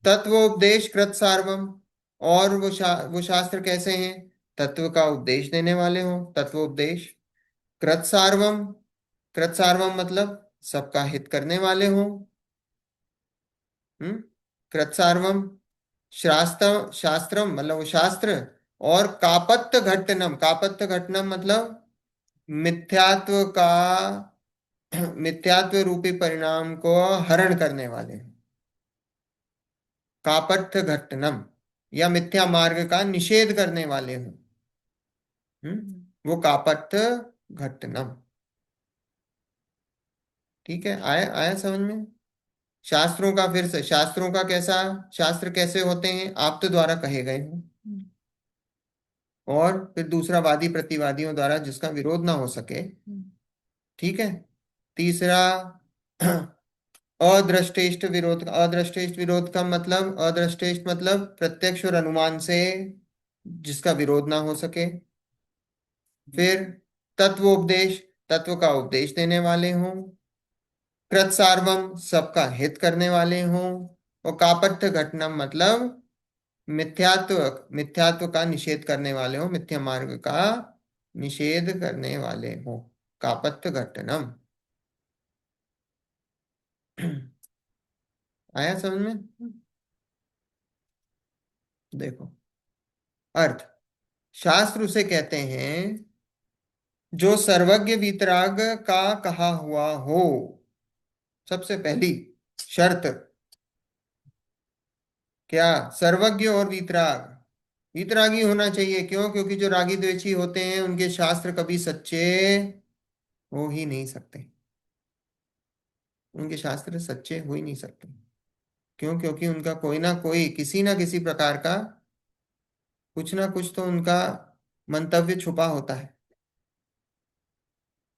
तत्वोपदेश कृत सार्वम, और वो शास्त्र कैसे हैं, तत्व का उपदेश देने वाले हो, तत्वोपदेश। कृत सार्वम, कृत सार्वम मतलब सबका हित करने वाले हो। हम्म, कृत सार्वम। शास्त्र, शास्त्रम मतलब वो शास्त्र। और कापत्य घट्टनम, कापत्य घट्टनम मतलब मिथ्यात्व का, मिथ्यात्व रूपी परिणाम को हरण करने वाले हैं। कापट्य घट्टनम, या मिथ्या मार्ग का निषेध करने वाले हूं। वो कापट्य घट्टनम। ठीक है, आया आया समझ में। शास्त्रों का, फिर से शास्त्रों का कैसा, शास्त्र कैसे होते हैं आप्त द्वारा कहे गए हों, और फिर दूसरा वादी प्रतिवादियों द्वारा जिसका विरोध ना हो सके। ठीक है। तीसरा अदृष्टेष्ट विरोध। अदृष्टेष्ट विरोध का मतलब, अदृष्टेष्ट मतलब प्रत्यक्ष और अनुमान से जिसका विरोध ना हो सके। फिर तत्वोपदेश, तत्व का उपदेश देने वाले हों। कृत सार्वम, सबका हित करने वाले हों। और कापट्य घटनम मतलब मिथ्यात्व, मिथ्यात्व का निषेध करने वाले हों, मिथ्या मार्ग का निषेध करने वाले हों। कापट्य घटनम। आया समझ में। देखो अर्थ, शास्त्र उसे कहते हैं जो सर्वज्ञ वीतराग का कहा हुआ हो। सबसे पहली शर्त क्या, सर्वज्ञ और वीतराग। वीतरागी होना चाहिए, क्यों, क्योंकि जो रागी द्वेषी होते हैं उनके शास्त्र कभी सच्चे हो ही नहीं सकते। उनके शास्त्र सच्चे हो ही नहीं सकते। क्यों, क्योंकि उनका कोई ना कोई, किसी ना किसी प्रकार का कुछ ना कुछ तो उनका मंतव्य छुपा होता है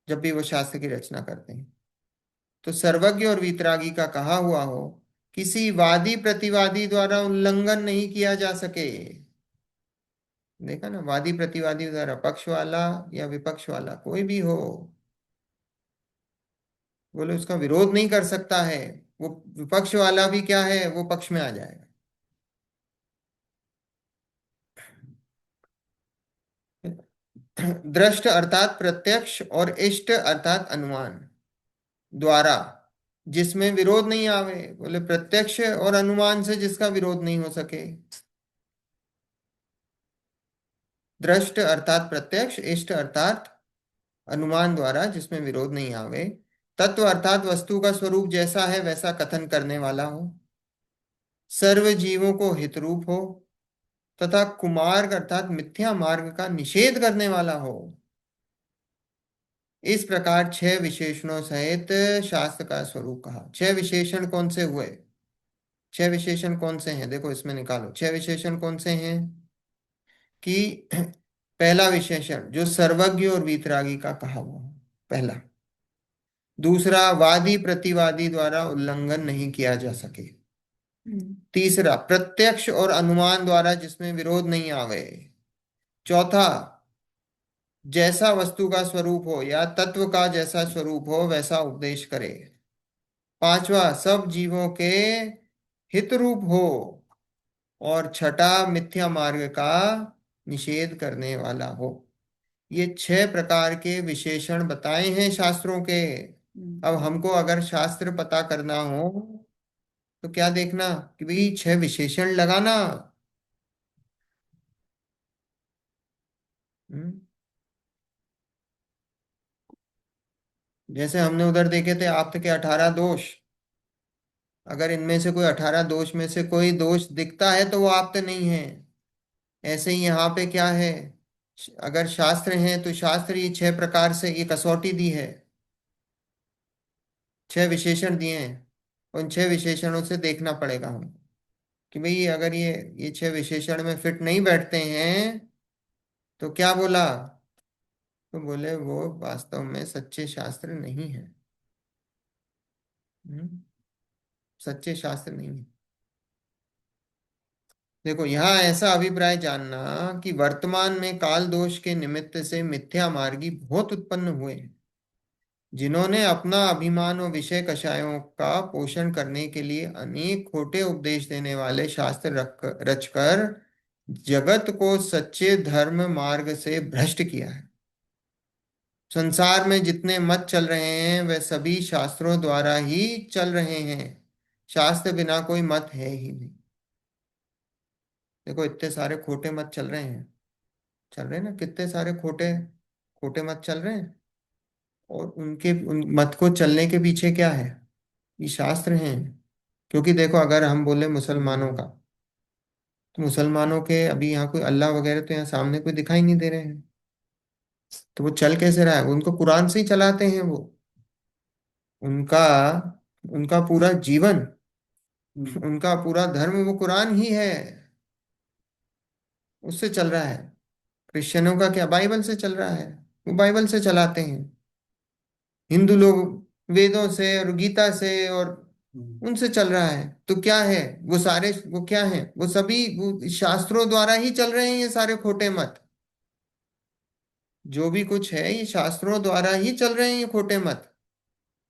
जब भी वो शास्त्र की रचना करते हैं। तो सर्वज्ञ और वीतरागी का कहा हुआ हो, किसी वादी प्रतिवादी द्वारा उल्लंघन नहीं किया जा सके। देखा ना, वादी प्रतिवादी द्वारा, पक्ष वाला या विपक्ष वाला कोई भी हो, बोले उसका विरोध नहीं कर सकता है। वो विपक्ष वाला भी क्या है, वो पक्ष में आ जाएगा। दृष्ट अर्थात प्रत्यक्ष, और इष्ट अर्थात अनुमान द्वारा जिसमें विरोध नहीं आवे, बोले प्रत्यक्ष और अनुमान से जिसका विरोध नहीं हो सके। दृष्ट अर्थात प्रत्यक्ष, इष्ट अर्थात अनुमान द्वारा जिसमें विरोध नहीं आवे। तत्व अर्थात वस्तु का स्वरूप जैसा है वैसा कथन करने वाला हो। सर्व जीवों को हितरूप हो, तथा कुमार्ग अर्थात मिथ्या मार्ग का निषेध करने वाला हो। इस प्रकार छह विशेषणों सहित शास्त्र का स्वरूप कहा। छह विशेषण कौन से हुए, छह विशेषण कौन से हैं, देखो इसमें निकालो। छह विशेषण कौन से हैं कि पहला विशेषण जो सर्वज्ञ और वीतरागी का कहा हुआ हो, पहला। दूसरा, वादी प्रतिवादी द्वारा उल्लंघन नहीं किया जा सके। तीसरा, प्रत्यक्ष और अनुमान द्वारा जिसमें विरोध नहीं आवे। चौथा, जैसा वस्तु का स्वरूप हो या तत्व का जैसा स्वरूप हो वैसा उपदेश करे। पांचवा, सब जीवों के हित रूप हो। और छठा, मिथ्या मार्ग का निषेध करने वाला हो। ये छह प्रकार के विशेषण बताए हैं शास्त्रों के। अब हमको अगर शास्त्र पता करना हो तो क्या देखना कि भाई छह विशेषण लगाना। हम्म, जैसे हमने उधर देखे थे आप्त के 18 दोष। अगर इनमें से कोई 18 दोष में से कोई दोष दिखता है तो वो आप्त नहीं है। ऐसे ही यहाँ पे क्या है, अगर शास्त्र हैं तो शास्त्र ये 6 प्रकार से ये कसौटी दी है, 6 विशेषण दिए हैं। उन 6 विशेषणों से देखना पड़ेगा हमको कि भाई अगर ये 6 विशेषण में फिट नहीं बैठते हैं तो क्या बोला, तो बोले वो वास्तव में सच्चे शास्त्र नहीं है। हम्म, सच्चे शास्त्र नहीं है। देखो यहाँ ऐसा अभिप्राय जानना कि वर्तमान में काल दोष के निमित्त से मिथ्या मार्गी बहुत उत्पन्न हुए हैं, जिन्होंने अपना अभिमान और विषय कषायों का पोषण करने के लिए अनेक खोटे उपदेश देने वाले शास्त्र रचकर जगत को सच्चे धर्म मार्ग से भ्रष्ट किया है। संसार में जितने मत चल रहे हैं वे सभी शास्त्रों द्वारा ही चल रहे हैं। शास्त्र बिना कोई मत है ही नहीं। देखो इतने सारे खोटे मत चल रहे हैं ना, कितने सारे खोटे खोटे मत चल रहे हैं। और उनके उन मत को चलने के पीछे क्या है, ये शास्त्र हैं। क्योंकि देखो अगर हम बोले मुसलमानों का, तो मुसलमानों के अभी यहाँ कोई अल्लाह वगैरह तो यहाँ सामने कोई दिखाई नहीं दे रहे हैं। तो वो चल कैसे रहा है, उनको कुरान से ही चलाते हैं वो। उनका उनका पूरा जीवन, उनका पूरा धर्म वो कुरान ही है, उससे चल रहा है। क्रिश्चियनों का क्या, बाइबल से चल रहा है, वो बाइबल से चलाते हैं। हिंदू लोग वेदों से और गीता से और उनसे चल रहा है। तो क्या है, वो सारे वो क्या है, वो सभी वो शास्त्रों द्वारा ही चल रहे हैं। ये सारे खोटे मत जो भी कुछ है ये शास्त्रों द्वारा ही चल रहे हैं, ये खोटे मत।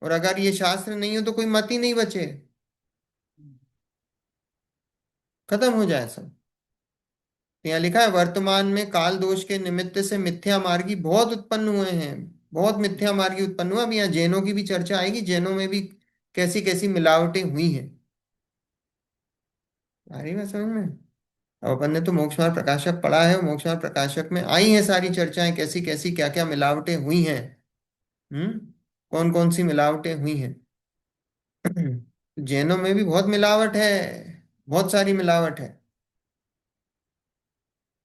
और अगर ये शास्त्र नहीं हो तो कोई मत ही नहीं बचे, खत्म हो जाए सब। तो यहाँ लिखा है वर्तमान में काल दोष के निमित्त से मिथ्या मार्गी बहुत उत्पन्न हुए हैं। बहुत मिथ्या मार्गी उत्पन्न हुआ। अभी यहाँ जैनों की भी चर्चा आएगी, जैनों में भी कैसी कैसी मिलावटें हुई हैं। आ रही है समझ में। अब अपन ने तो मोक्ष मार्ग प्रकाशक पढ़ा है, मोक्ष मार्ग प्रकाशक में आई हैं सारी चर्चाएं, कैसी कैसी क्या क्या मिलावटें हुई हैं। हम्म, कौन कौन सी मिलावटें हुई हैं। जैनों में भी बहुत मिलावट है, बहुत सारी मिलावट है।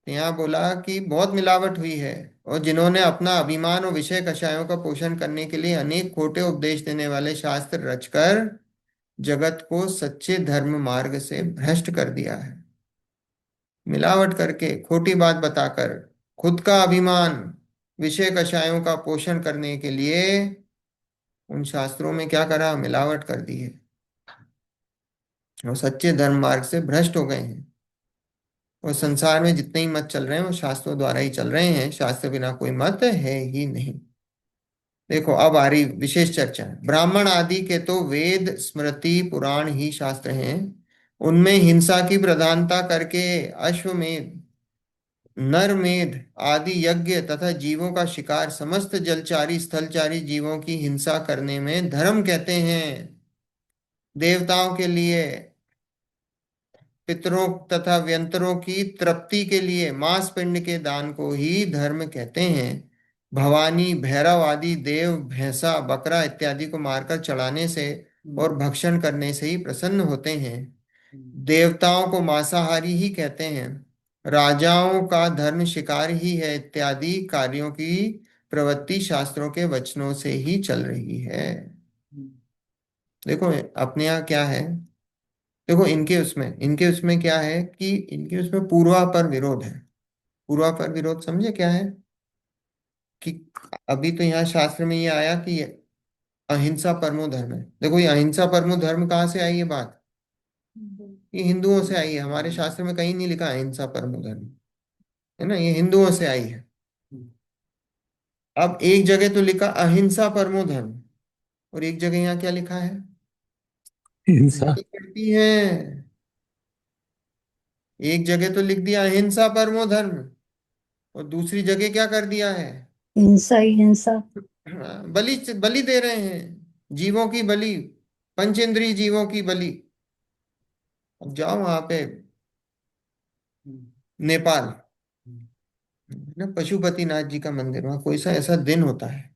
तो यहाँ बोला कि बहुत मिलावट हुई है, और जिन्होंने अपना अभिमान और विषय कषायों का पोषण करने के लिए अनेक खोटे उपदेश देने वाले शास्त्र रचकर जगत को सच्चे धर्म मार्ग से भ्रष्ट कर दिया है। मिलावट करके, खोटी बात बताकर, खुद का अभिमान विषय कषायों का पोषण करने के लिए उन शास्त्रों में क्या करा, मिलावट कर दी है, और सच्चे धर्म मार्ग से भ्रष्ट हो गए हैं। और संसार में जितने ही मत चल रहे हैं वो शास्त्रों द्वारा ही चल रहे हैं, शास्त्र बिना कोई मत है ही नहीं। देखो अब आ रही विशेष चर्चा। ब्राह्मण आदि के तो वेद स्मृति पुराण ही शास्त्र हैं। उनमें हिंसा की प्रधानता करके अश्वमेध, नरमेध आदि यज्ञ तथा जीवों का शिकार, समस्त जलचारी स्थलचारी जीवों की हिंसा करने में धर्म कहते हैं। देवताओं के लिए, पितरों तथा व्यंतरों की तृप्ति के लिए मांस पिंड के दान को ही धर्म कहते हैं। भवानी भैरव आदि देव भैंसा बकरा इत्यादि को मारकर चढ़ाने से और भक्षण करने से ही प्रसन्न होते हैं। देवताओं को मांसाहारी ही कहते हैं। राजाओं का धर्म शिकार ही है इत्यादि कार्यों की प्रवृत्ति शास्त्रों के वचनों से ही चल रही है। देखो अपने यहाँ क्या है, देखो इनके उसमें क्या है कि इनके उसमें पूर्वापर विरोध है। पूर्वापर विरोध समझे क्या है, कि अभी तो यहाँ शास्त्र में ये आया कि ये अहिंसा परमो धर्म है। देखो ये अहिंसा परमो धर्म कहाँ से आई ये बात, ये हिंदुओं से आई है। हमारे शास्त्र में कहीं नहीं लिखा अहिंसा परमो धर्म, है ना, ये हिंदुओं से आई है। अब एक जगह तो लिखा अहिंसा परमो धर्म, और एक जगह यहाँ क्या लिखा है, हिंसा। नहीं करती है। एक जगह तो लिख दिया अहिंसा परमो धर्म, और दूसरी जगह क्या कर दिया है, हिंसा ही हिंसा। हाँ, बलि बलि दे रहे हैं, जीवों की बलि, पंचेंद्रिय जीवों की बलि। अब जाओ वहां पे नेपाल, ना पशुपतिनाथ जी का मंदिर, वहां कोई सा ऐसा दिन होता है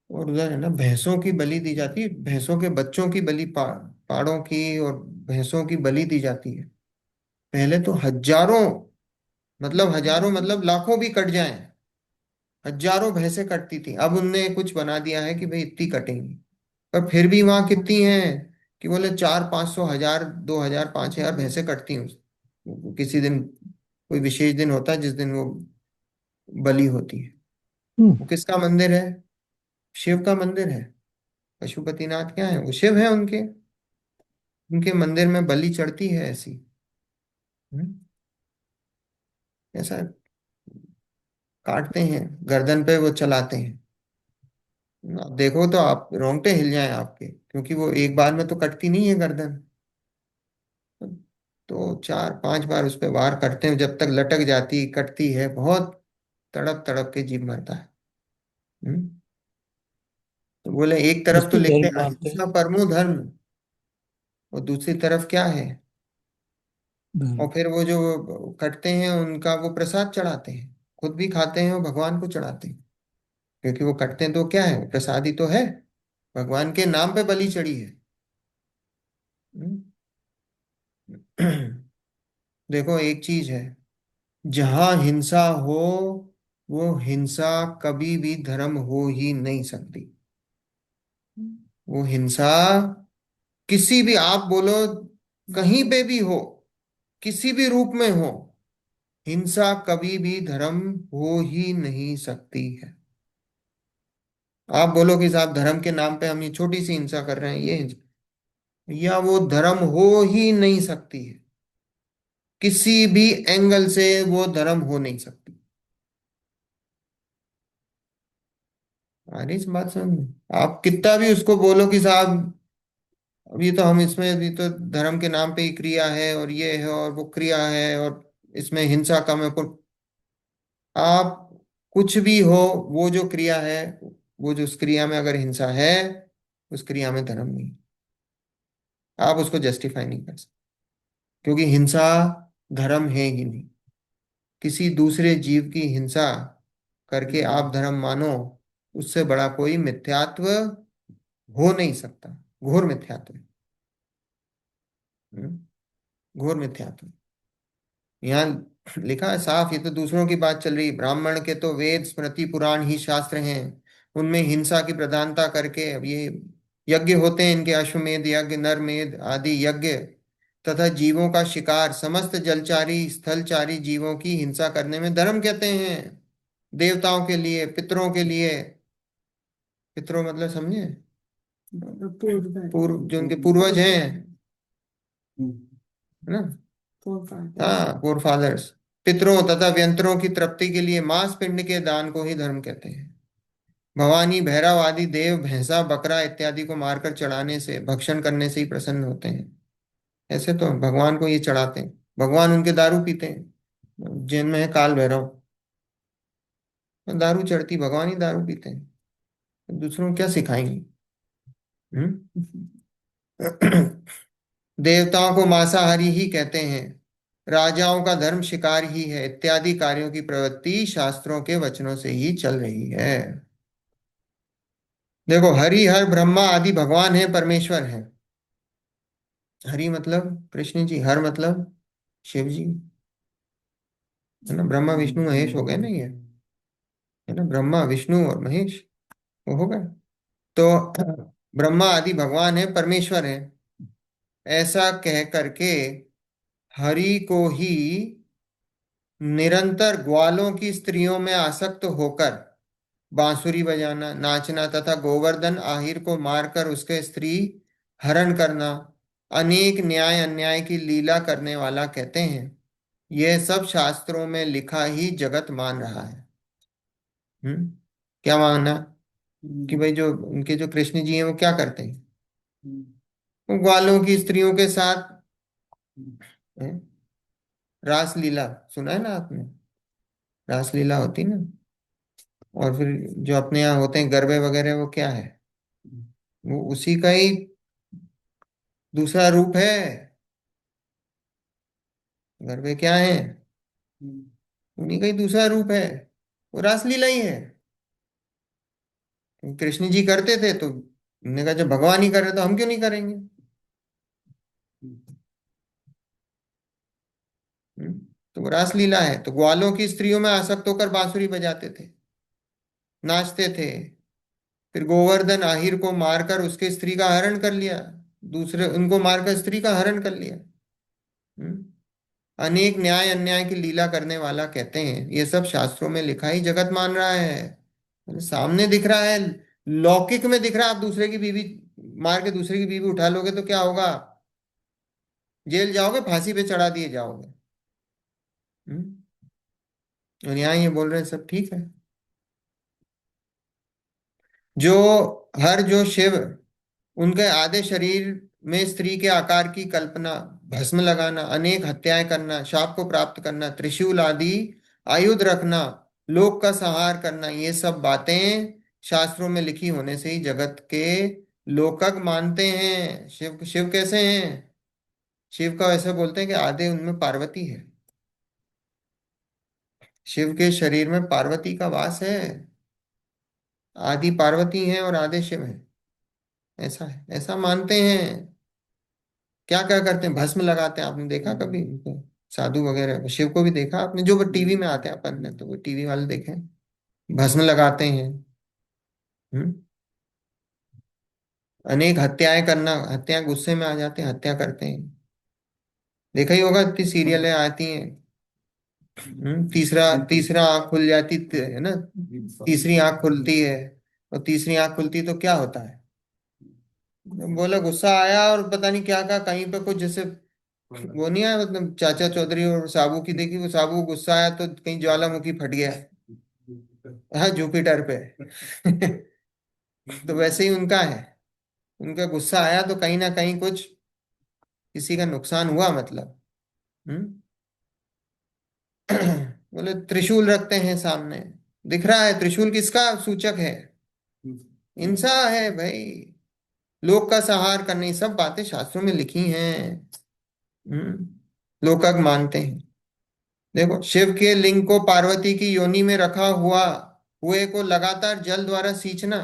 और उधर है ना, भैंसों की बलि दी जाती है, भैंसों के बच्चों की बलि, पाड़ों की और भैंसों की बलि दी जाती है। पहले तो हजारों, मतलब हजारों मतलब लाखों भी कट जाएं, हजारों भैंसें कटती थी। अब उनने कुछ बना दिया है कि भाई इतनी कटेंगी, पर फिर भी वहां कितनी हैं कि बोले 400 500 हजार 2000 5000 भैंसें कटती हैं किसी दिन। कोई विशेष दिन होता है जिस दिन वो बलि होती है। वो किसका मंदिर है? शिव का मंदिर है। पशुपतिनाथ क्या है? वो शिव है उनके, उनके मंदिर में बलि चढ़ती है ऐसी। हम्म, ऐसा काटते हैं, गर्दन पे वो चलाते हैं। आप देखो तो आप रोंगटे हिल जाएं आपके, क्योंकि वो एक बार में तो कटती नहीं है गर्दन। तो 4 5 बार उस पर वार करते हैं, जब तक लटक जाती कटती है, बहुत तड़प तड़प के जीव मरता है। हम्म? तो बोले एक तरफ तो किसकी लिखते धर्म हैं मानते हैं? अहिंसा परमो धर्म, और दूसरी तरफ क्या है? और धर्म। फिर वो जो कटते हैं उनका वो प्रसाद चढ़ाते हैं, खुद भी खाते हैं और भगवान को चढ़ाते हैं। क्योंकि वो कटते हैं तो क्या है, वो प्रसाद ही तो है, भगवान के नाम पे बलि चढ़ी है। हम्म? देखो एक चीज है, जहां हिंसा हो, वो हिंसा कभी भी धर्म हो ही नहीं सकती। वो हिंसा किसी भी, आप बोलो कहीं पे भी हो, किसी भी रूप में हो, हिंसा कभी भी धर्म हो ही नहीं सकती है। आप बोलो कि साहब धर्म के नाम पे हम ये छोटी सी हिंसा कर रहे हैं, ये हिंसा, या वो धर्म हो ही नहीं सकती है। किसी भी एंगल से वो धर्म हो नहीं सकती। आ रही इस बात समझ में? आप कितना भी उसको बोलो कि साहब अभी तो हम इसमें, अभी तो धर्म के नाम पे ही क्रिया है और ये है और वो क्रिया है और इसमें हिंसा कम है, आप कुछ भी हो, वो जो क्रिया है, वो जो उस क्रिया में अगर हिंसा है, उस क्रिया में धर्म नहीं। आप उसको जस्टिफाई नहीं कर सकते, क्योंकि हिंसा धर्म है ही नहीं। किसी दूसरे जीव की हिंसा करके आप धर्म मानो, उससे बड़ा कोई मिथ्यात्व हो नहीं सकता। घोर मिथ्यात्व है। हम्म? घोर मिथ्यात्व। यहाँ लिखा है साफ, ये तो दूसरों की बात चल रही। ब्राह्मण के तो वेद स्मृति पुराण ही शास्त्र हैं, उनमें हिंसा की प्रधानता करके अब ये यज्ञ होते हैं इनके, अश्वमेध यज्ञ, नरमेध आदि यज्ञ, तथा जीवों का शिकार, समस्त जलचारी स्थलचारी जीवों की हिंसा करने में धर्म कहते हैं। देवताओं के लिए, पितरों के लिए, पितरों मतलब समझे? पूर्व पूर्व, जो उनके पूर्वज हैं, है ना? हाँ, फोर फादर्स। पितरों तथा व्यंतरों की तृप्ति के लिए मांस पिंड के दान को ही धर्म कहते हैं। भवानी भैरव आदि देव भैंसा बकरा इत्यादि को मारकर चढ़ाने से, भक्षण करने से ही प्रसन्न होते हैं। ऐसे तो भगवान को ये चढ़ाते हैं, भगवान उनके दारू पीते हैं। जैन में है काल भैरव, दारू चढ़ती, भगवान ही दारू पीते हैं, दूसरों को क्या सिखाएंगे? हम्म? देवताओं को मांसाहारी ही कहते हैं। राजाओं का धर्म शिकार ही है, इत्यादि कार्यों की प्रवृत्ति शास्त्रों के वचनों से ही चल रही है। देखो, हरि हर ब्रह्मा आदि भगवान है, परमेश्वर है। हरि मतलब कृष्ण जी, हर मतलब शिव जी, है ना? ब्रह्मा विष्णु महेश हो गए ना ये, है ना? ब्रह्मा विष्णु और महेश, वो हो गए। तो ब्रह्मा आदि भगवान है, परमेश्वर है, ऐसा कह करके हरि को ही निरंतर ग्वालों की स्त्रियों में आसक्त होकर बांसुरी बजाना, नाचना तथा गोवर्धन आहिर को मारकर उसके स्त्री हरण करना, अनेक न्याय अन्याय की लीला करने वाला कहते हैं। यह सब शास्त्रों में लिखा ही जगत मान रहा है। हम्म? क्या माना? कि भाई जो उनके जो कृष्ण जी हैं वो क्या करते हैं? वो ग्वालों की स्त्रियों के साथ, हैं? रास लीला, सुना है ना आपने? रास लीला होती ना। और फिर जो अपने यहाँ होते हैं गरबे वगैरह, वो क्या है? वो उसी का ही दूसरा रूप है। गरबे क्या है? उन्हीं का ही दूसरा रूप है। वो रासलीला ही है। कृष्ण जी करते थे तो उन्होंने कहा जब भगवान ही कर रहे तो हम क्यों नहीं करेंगे। हम्म, तो वो रासलीला है। तो ग्वालों की स्त्रियों में आसक्त होकर बांसुरी बजाते थे, नाचते थे। फिर गोवर्धन आहिर को मारकर उसके स्त्री का हरण कर लिया, दूसरे उनको मारकर स्त्री का हरण कर लिया। हम्म, अनेक न्याय अन्याय की लीला करने वाला कहते हैं ये सब शास्त्रों में लिखा ही जगत मान रहा है। मतलब सामने दिख रहा है, लौकिक में दिख रहा है। आप दूसरे की बीवी मार के दूसरे की बीवी उठा लोगे तो क्या होगा, जेल जाओगे, फांसी पे चढ़ा दिए जाओगे। हम्म, और यहाँ ये बोल रहे हैं सब ठीक है। जो हर जो शिव, उनके आधे शरीर में स्त्री के आकार की कल्पना, भस्म लगाना, अनेक हत्याएं करना, शाप को प्राप्त करना, त्रिशूल आदि आयुध रखना, लोक का संहार करना, ये सब बातें शास्त्रों में लिखी होने से ही जगत के लोकग मानते हैं। शिव शिव कैसे हैं, शिव का ऐसा बोलते हैं कि आधे उनमें पार्वती है। शिव के शरीर में पार्वती का वास है। आधी पार्वती है और आधे शिव है। ऐसा है, ऐसा मानते हैं। क्या क्या करते हैं, भस्म लगाते हैं। आपने देखा कभी उनको, साधु वगैरह, शिव को भी देखा आपने, जो टीवी में आते हैं, अपन ने तो वो टीवी वाले देखे हैं, भस्म लगाते हैं। हम्म, अनेक हत्याएं करना, हत्या गुस्से में आ जाते हैं, हत्या करते हैं। देखा ही होगा, इतनी सीरियलें आती हैं। तीसरा तीसरा आंख खुल जाती है ना, तीसरी आंख खुलती है। और तीसरी आंख खुलती तो क्या होता है, बोला गुस्सा आया और पता नहीं क्या कहा कहीं पे कुछ, जैसे वो नहीं आया, मतलब चाचा चौधरी और साबू की देखी, वो साबू गुस्सा आया तो कहीं ज्वालामुखी फट गया। हाँ, जुपिटर पे। तो वैसे ही उनका है, उनका गुस्सा आया तो कहीं ना कहीं कुछ किसी का नुकसान हुआ, मतलब। हम्म। बोले त्रिशूल रखते हैं सामने, दिख रहा है त्रिशूल किसका सूचक है, हिंसा है भाई, लोक का संहार करने, ये सब बातें शास्त्रों में लिखी हैं। लोकग मानते हैं। देखो, शिव के लिंग को पार्वती की योनि में रखा हुआ, हुए को लगातार जल द्वारा सींचना,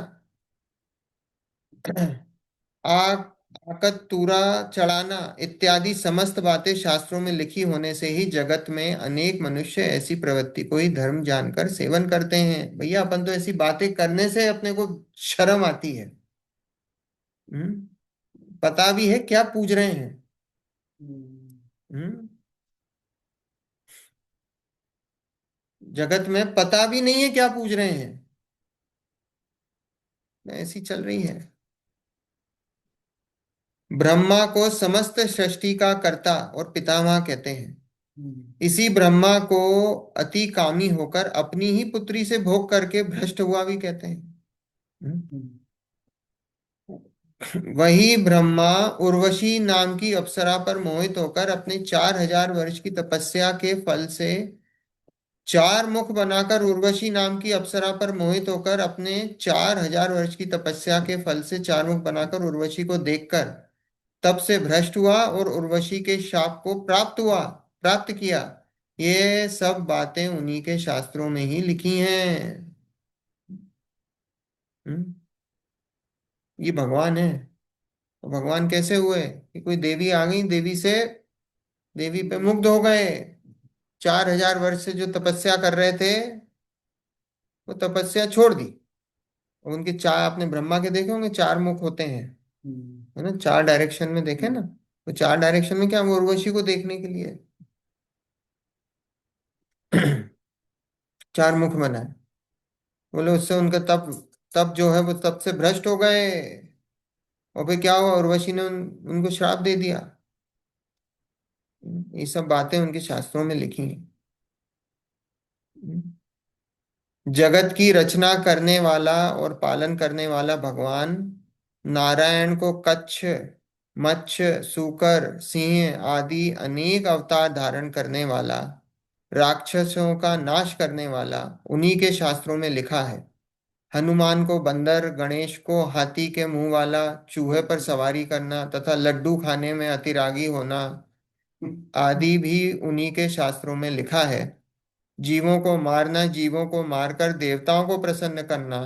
आग, आकतूरा चढ़ाना इत्यादि समस्त बातें शास्त्रों में लिखी होने से ही जगत में अनेक मनुष्य ऐसी प्रवृत्ति को ही धर्म जानकर सेवन करते हैं। भैया अपन तो ऐसी बातें करने से अपने को शर्म आती है। पता भी है क्या पूज रहे हैं। हम्म, जगत में पता भी नहीं है क्या पूज रहे हैं, ऐसी चल रही है। ब्रह्मा को समस्त सृष्टि का कर्ता और पितामह कहते हैं। इसी ब्रह्मा को अति कामी होकर अपनी ही पुत्री से भोग करके भ्रष्ट हुआ भी कहते हैं। वही ब्रह्मा उर्वशी नाम की अप्सरा पर मोहित होकर अपने 4,000 वर्ष की तपस्या के फल से, चार मुख बनाकर उर्वशी नाम की अप्सरा पर मोहित होकर अपने 4,000 वर्ष की तपस्या के फल से चार मुख बनाकर उर्वशी को देखकर तब से भ्रष्ट हुआ और उर्वशी के शाप को प्राप्त किया। ये सब बातें उन्हीं के शास्त्रों में ही लिखी हैं। हम्म, ये भगवान है। तो भगवान कैसे हुए कि कोई देवी आ गई, देवी से, देवी पे मुग्ध हो गए। 4,000 वर्ष से जो तपस्या कर रहे थे वो तपस्या छोड़ दी। और उनके चार, आपने ब्रह्मा के देखे होंगे, चार मुख होते हैं, है ना, चार डायरेक्शन में देखे ना। तो चार डायरेक्शन में क्या, वो उर्वशी को देखने के लिए चार मुख बनाए। बोले उससे उनका तप, तप जो है वो तप से भ्रष्ट हो गए। और फिर क्या हुआ, उर्वशी ने उनको श्राप दे दिया। ये सब बातें उनके शास्त्रों में लिखी हैं। जगत की रचना करने वाला और पालन करने वाला भगवान नारायण को कच्छ, मत्स्य, सूकर, सिंह आदि अनेक अवतार धारण करने वाला, राक्षसों का नाश करने वाला उन्हीं के शास्त्रों में लिखा है। हनुमान को बंदर, गणेश को हाथी के मुंह वाला, चूहे पर सवारी करना तथा लड्डू खाने में अतिरागी होना आदि भी उन्हीं के शास्त्रों में लिखा है। जीवों को मारना, जीवों को मारकर देवताओं को प्रसन्न करना,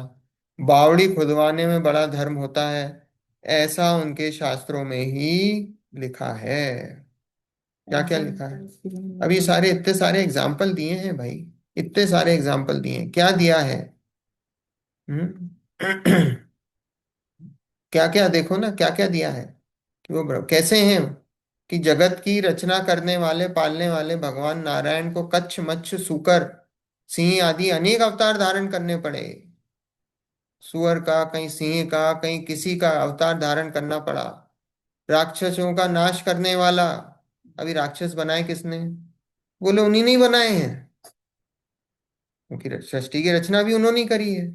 बावड़ी खुदवाने में बड़ा धर्म होता है, ऐसा उनके शास्त्रों में ही लिखा है। क्या क्या लिखा है? अब ये सारे इतने सारे एग्जाम्पल दिए हैं भाई, इतने सारे एग्जाम्पल दिए हैं, क्या दिया है? हम्म। क्या क्या देखो ना, क्या क्या दिया है कि वो कैसे हैं, कि जगत की रचना करने वाले पालने वाले भगवान नारायण को कच्छ मच्छ सूकर सिंह आदि अनेक अवतार धारण करने पड़े। सुअर का, कहीं सिंह का, कहीं किसी का अवतार धारण करना पड़ा। राक्षसों का नाश करने वाला, अभी राक्षस बनाए किसने? बोले उन्हीं ने ही बनाए हैं, क्योंकि सृष्टि की रचना भी उन्होंने ही करी है,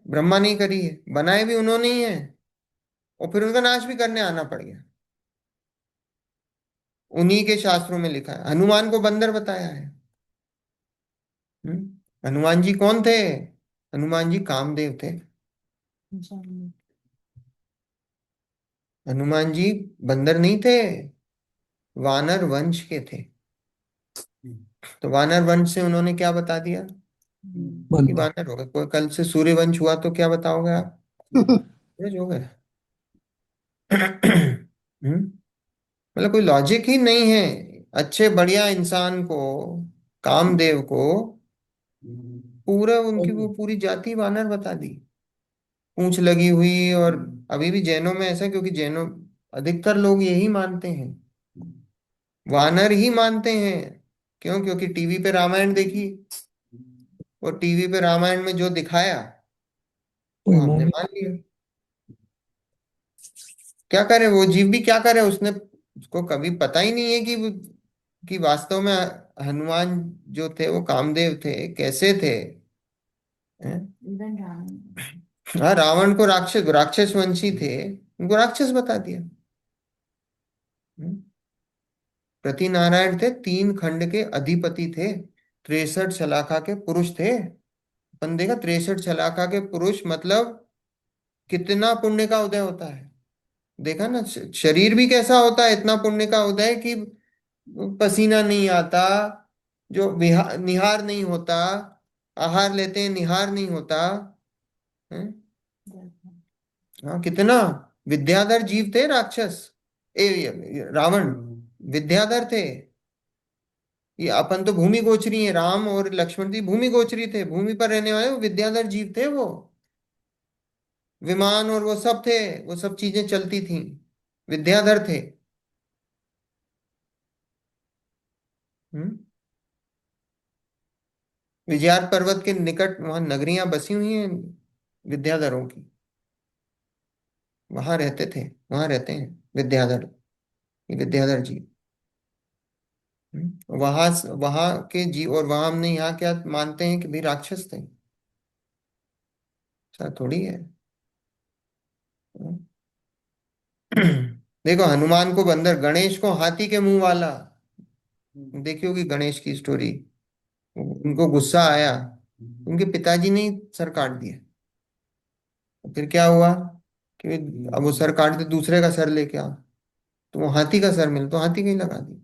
ब्रह्मा ने ही करी है, बनाए भी उन्होंने ही है, और फिर उनका नाश भी करने आना पड़ गया। उन्हीं के शास्त्रों में लिखा है। हनुमान को बंदर बताया है। हनुमान जी कौन थे? हनुमान जी कामदेव थे। हनुमान जी बंदर नहीं थे, वानर वंश के थे। तो वानर वंश से उन्होंने क्या बता दिया कि बंदर। वानर हो गए। कोई कल से सूर्य वंश हुआ तो क्या बताओगे आप? सूरज हो गए। मतलब कोई लॉजिक ही नहीं है। अच्छे बढ़िया इंसान को, कामदेव को, पूरा उनकी वो पूरी जाति वानर बता दी, पूंछ लगी हुई। और अभी भी जैनों में ऐसा, क्योंकि जैनों अधिकतर लोग यही मानते हैं, वानर ही मानते हैं। क्यों? क्योंकि टीवी पे रामायण देखी, और टीवी पे रामायण में जो दिखाया वो कोई हमने मान मान लिया। क्या करे वो जीव भी, क्या करे उसने, उसको कभी पता ही नहीं है कि वास्तव में हनुमान जो थे वो कामदेव थे, कैसे थे। हैं? हाँ, रावण को राक्षस राक्षस वंशी थे, उनको राक्षस बता दिया। हम्म? प्रति नारायण थे, 3 खंड के अधिपति थे, 63 शलाका के पुरुष थे। अपन देखा 63 शलाका के पुरुष मतलब कितना पुण्य का उदय होता है। देखा ना, शरीर भी कैसा होता है, इतना पुण्य का उदय कि पसीना नहीं आता, जो निहार नहीं होता, आहार लेते हैं निहार नहीं होता है। हाँ, कितना विद्याधर जीव थे राक्षस, रावण विद्याधर थे। ये अपन तो भूमि गोचरी है, राम और लक्ष्मण जी भूमि गोचरी थे, भूमि पर रहने वाले, वो विद्याधर जीव थे। वो विमान और वो सब थे, वो सब चीजें चलती थी, विद्याधर थे। हम्म। विजयार पर्वत के निकट वहां नगरियां बसी हुई हैं विद्याधरों की, वहां रहते थे, वहां रहते हैं विद्याधर, ये विद्याधर जी। वहां वहां के जी, और वहां हमने यहाँ क्या मानते हैं कि भी राक्षस थे, ऐसा थोड़ी है। देखो, हनुमान को बंदर, गणेश को हाथी के मुंह वाला। देखी होगी गणेश की स्टोरी। उनको गुस्सा आया, उनके पिताजी ने ही सर काट दिया। फिर क्या हुआ कि अब वो सर काटते दूसरे का सर लेके आओ, तो वो हाथी का सर मिला तो हाथी का ही लगा दी।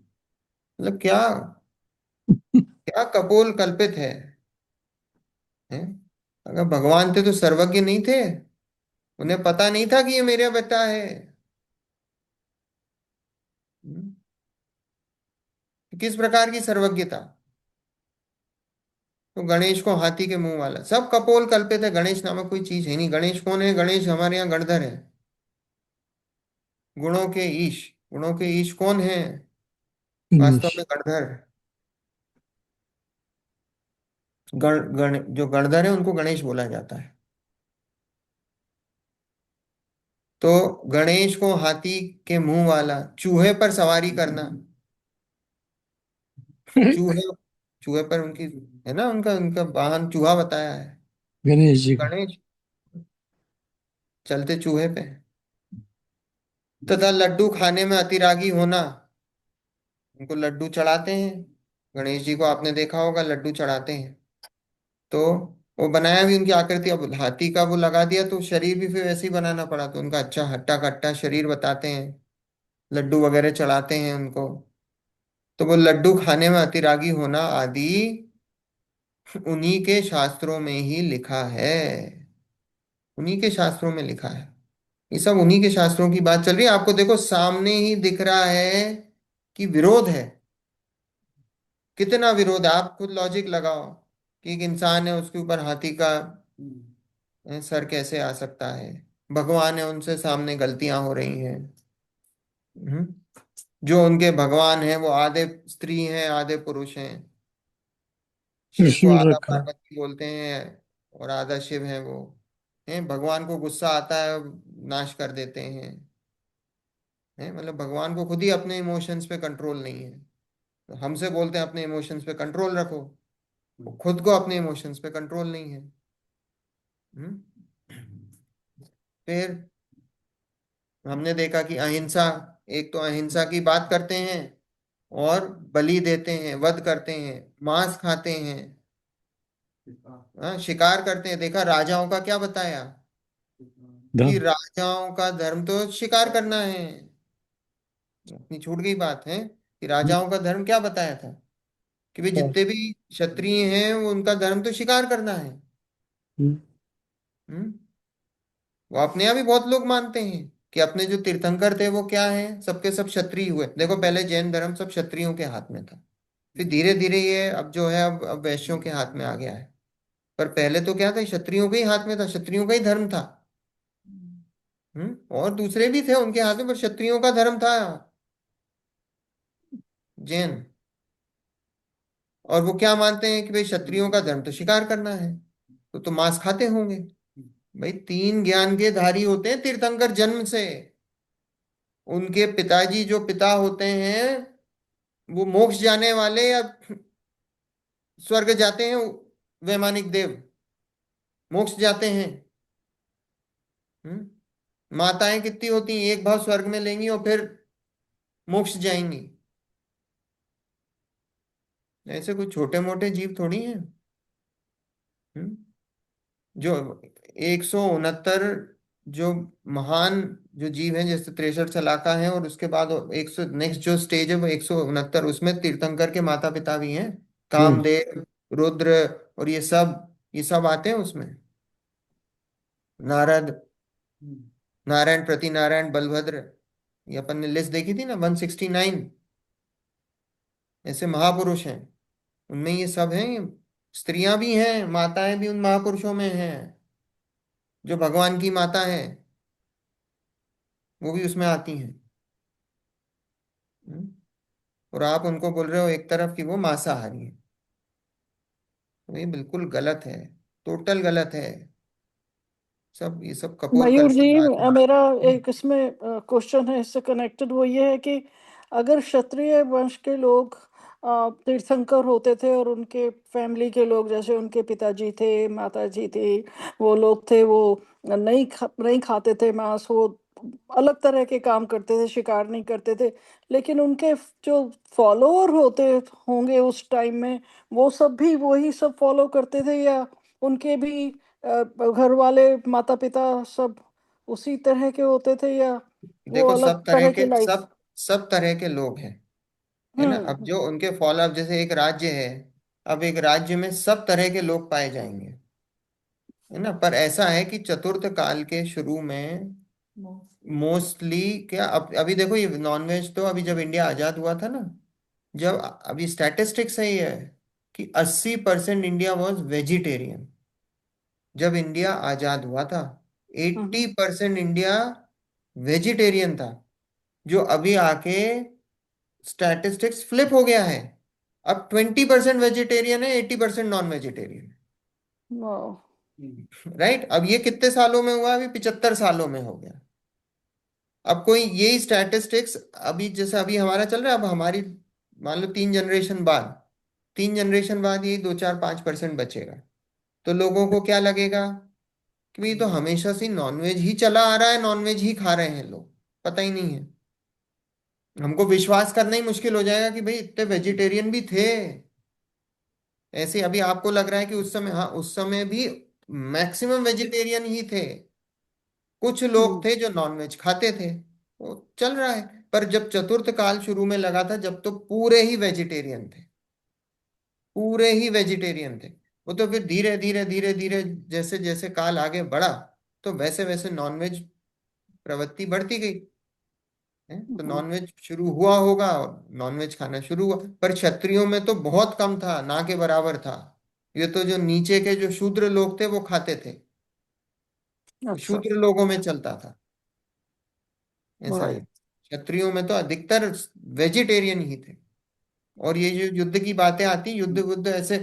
मतलब क्या, क्या कपोल कल्पित है? अगर भगवान थे तो सर्वज्ञ नहीं थे? उन्हें पता नहीं था कि ये मेरा बेटा है? हम्म? किस प्रकार की सर्वज्ञता? तो गणेश को हाथी के मुंह वाला, सब कपोल कल्पित है। गणेश नामक कोई चीज है नहीं। गणेश कौन है? गणेश हमारे यहाँ गणधर है, गुणों के ईश। गुणों के ईश कौन है? वास्तव गणेश। में गणधर। गण जो गणधर है उनको गणेश बोला जाता है। तो गणेश को हाथी के मुंह वाला, चूहे पर सवारी करना, चूहे, चूहे पर उनकी, है ना, उनका उनका वाहन चूहा बताया है। गणेश जी का। गणेश चलते चूहे पे। तथा लड्डू खाने में अतिरागी होना, उनको लड्डू चढ़ाते हैं। गणेश जी को आपने देखा होगा, लड्डू चढ़ाते हैं। तो वो बनाया भी उनकी आकृति, अब हाथी का वो लगा दिया तो शरीर भी फिर वैसे ही बनाना पड़ा, तो उनका अच्छा हट्टा कट्टा शरीर बताते हैं, लड्डू वगैरह चढ़ाते हैं उनको। तो वो लड्डू खाने में अतिरागी होना आदि उन्हीं के शास्त्रों में ही लिखा है, उन्हीं के शास्त्रों में लिखा है। ये सब उन्हीं के शास्त्रों की बात चल रही है। आपको देखो सामने ही दिख रहा है कि विरोध है। कितना विरोध है, आप खुद लॉजिक लगाओ कि एक इंसान है, उसके ऊपर हाथी का सर कैसे आ सकता है। भगवान है, उनसे सामने गलतियां हो रही हैं। हम्म? जो उनके भगवान हैं वो आधे स्त्री हैं आधे पुरुष हैं। शिव को त्रिशूल आधा रखा। पार्वती बोलते हैं और आधा शिव है वो। हैं, भगवान को गुस्सा आता है, नाश कर देते हैं। हैं, मतलब भगवान को खुद ही अपने इमोशंस पे कंट्रोल नहीं है। तो हमसे बोलते हैं अपने इमोशंस पे कंट्रोल रखो, वो खुद को अपने इमोशंस पे कंट्रोल नहीं है। हम्म? फिर हमने देखा कि अहिंसा, एक तो अहिंसा की बात करते हैं और बलि देते हैं, वध करते हैं, मांस खाते हैं। हाँ, शिकार करते हैं। देखा राजाओं का क्या बताया कि धर्म। राजाओं का धर्म तो शिकार करना है। अपनी छूट गई बात है कि हम्म, राजाओं का धर्म क्या बताया था कि भाई शिकार। जितने भी क्षत्रिय हैं वो उनका धर्म तो शिकार करना है। हम्म, हम्म? वो अपने यहाँ भी बहुत लोग मानते हैं कि अपने जो तीर्थंकर थे वो क्या है, सबके सब क्षत्रिय हुए। देखो पहले जैन धर्म सब क्षत्रियों के हाथ में था, फिर धीरे धीरे ये अब जो है अब वैश्यों के हाथ में आ गया है। पर पहले तो क्या था, क्षत्रियों के ही हाथ में था, क्षत्रियों का ही धर्म था। और दूसरे भी थे उनके हाथ में, पर क्षत्रियों का धर्म था जैन। और वो क्या मानते हैं कि भाई क्षत्रियों का धर्म तो शिकार करना है, तो मांस खाते होंगे। भाई तीन ज्ञान के धारी होते हैं तीर्थंकर जन्म से। उनके पिताजी जो पिता होते हैं वो मोक्ष जाने वाले या स्वर्ग जाते हैं, वैमानिक देव मोक्ष जाते हैं। माताएं कितनी होती हैं, एक भाव स्वर्ग में लेंगी और फिर मोक्ष जाएंगी। ऐसे कोई छोटे मोटे जीव थोड़ी हैं। हम्म? जो 169 जो महान जो जीव हैं, जैसे 63 शलाका है और उसके बाद 100 नेक्स्ट जो स्टेज है वो 169, उसमें तीर्थंकर के माता पिता भी हैं, हम्म, कामदेव, रुद्र और ये सब आते हैं उसमें। नारद, नारायण, प्रति नारायण, बलभद्र, ये अपन ने लिस्ट देखी थी ना 169। ऐसे महापुरुष हैं, उनमें ये सब हैं। स्त्रियां भी हैं, माताएं भी उन महापुरुषों में हैं। जो भगवान की माता है वो भी उसमें आती हैं। हम्म? और आप उनको बोल रहे हो एक तरफ कि वो मांसाहारी है, तो ये बिल्कुल गलत है, टोटल गलत है। सब ये सब कपोल मयूर कल्पित जी, बात है। मेरा एक इसमें क्वेश्चन है इससे कनेक्टेड। वो ये है कि अगर क्षत्रिय वंश के लोग तीर्थंकर होते थे और उनके फैमिली के लोग, जैसे उनके पिताजी थे, माताजी थी, वो लोग थे, वो नहीं खाते थे मांस, वो अलग तरह के काम करते थे, शिकार नहीं करते थे, लेकिन उनके जो फॉलोअर होते होंगे उस टाइम में, वो सब भी वही सब फॉलो करते थे, या उनके भी घर वाले माता पिता सब उसी तरह के होते थे, या वो देखो अलग सब तरह तरह के की लाइफ? सब तरह के लोग हैं, है ना। अब हम्म। जो उनके फॉलो अप, जैसे एक राज्य है, अब एक राज्य में सब तरह के लोग पाए जाएंगे, है ना। पर ऐसा है कि चतुर्थ काल के शुरू में मोस्टली क्या, अब अभी देखो ये नॉनवेज तो अभी जब इंडिया आजाद हुआ था ना, जब अभी स्टैटिस्टिक्स है ये है कि 80% इंडिया वॉज वेजिटेरियन। जब इंडिया आजाद हुआ था हम्म। 80% इंडिया वेजिटेरियन था। जो अभी आके स्टैटिस्टिक्स फ्लिप हो गया है, अब 20% वेजिटेरियन है, 80% नॉन वेजिटेरियन। वाह। राइट, अब ये कितने सालों में हुआ, अभी 75 सालों में हो गया। अब कोई यही स्टैटिस्टिक्स अभी जैसे अभी हमारा चल रहा है, अब हमारी मान लो 3 जनरेशन बाद, 3 जनरेशन बाद यही 2 4 5% बचेगा। तो लोगों को क्या लगेगा कि भाई तो हमेशा से नॉनवेज ही चला आ रहा है, नॉनवेज ही खा रहे हैं लोग, पता ही नहीं है। हमको विश्वास करना ही मुश्किल हो जाएगा कि भाई इतने वेजिटेरियन भी थे। ऐसे अभी आपको लग रहा है कि उस समय, हाँ उस समय भी मैक्सिमम वेजिटेरियन ही थे। कुछ लोग हम्म। थे जो नॉनवेज खाते थे, वो चल रहा है। पर जब चतुर्थ काल शुरू में लगा था, जब तो पूरे ही वेजिटेरियन थे, पूरे ही वेजिटेरियन थे। वो तो फिर धीरे धीरे धीरे धीरे जैसे जैसे काल आगे बढ़ा, तो वैसे वैसे नॉनवेज प्रवृत्ति बढ़ती गई है। तो नॉनवेज शुरू हुआ होगा, नॉनवेज खाना शुरू हुआ, पर क्षत्रियों में तो बहुत कम था, ना के बराबर था। ये तो जो नीचे के जो शूद्र लोग थे वो खाते थे, अच्छा। शूद्र लोगों में चलता था, ऐसा है। राइट। क्षत्रियों में तो अधिकतर वेजिटेरियन ही थे। और ये जो युद्ध की बातें आती, युद्ध बुद्ध ऐसे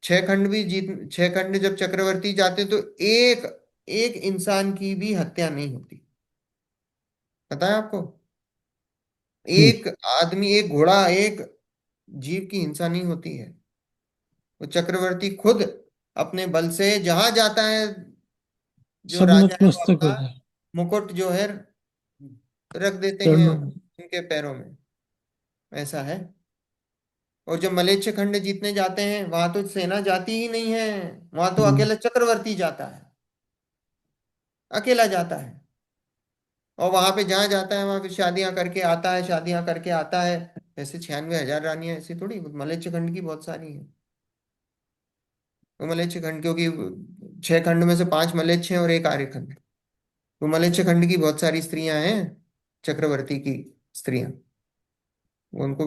6 खंड भी जीत, 6 खंड जब चक्रवर्ती जाते तो एक एक इंसान की भी हत्या नहीं होती, पता है आपको? हम्म, एक आदमी, एक घोड़ा, एक जीव की हिंसा नहीं होती है। वो चक्रवर्ती खुद अपने बल से जहां जाता है, जो सब राजा है वो नतमस्तक हो अपना जाए मुकुट जो है रख देते हैं चरणों में। उनके पैरों में, ऐसा है। और जब मलेच्छ खंड जीतने जाते हैं, वहां तो सेना जाती ही नहीं है, वहां तो हम्म, अकेला चक्रवर्ती जाता है, अकेला जाता है। और वहां पे जहां जाता है वहां पे शादियां करके आता है, शादियां करके आता है। ऐसे 96,000 रानियां ऐसी थोड़ी, मलेच्छ खंड की बहुत सारी है। वो मलेच्छ खंड, क्योंकि 6 खंड में से 5 मलेच्छ हैं और एक आर्यखंड है। तो मलेच्छ खंड की बहुत सारी स्त्रियां हैं, चक्रवर्ती की स्त्रियां, वो उनको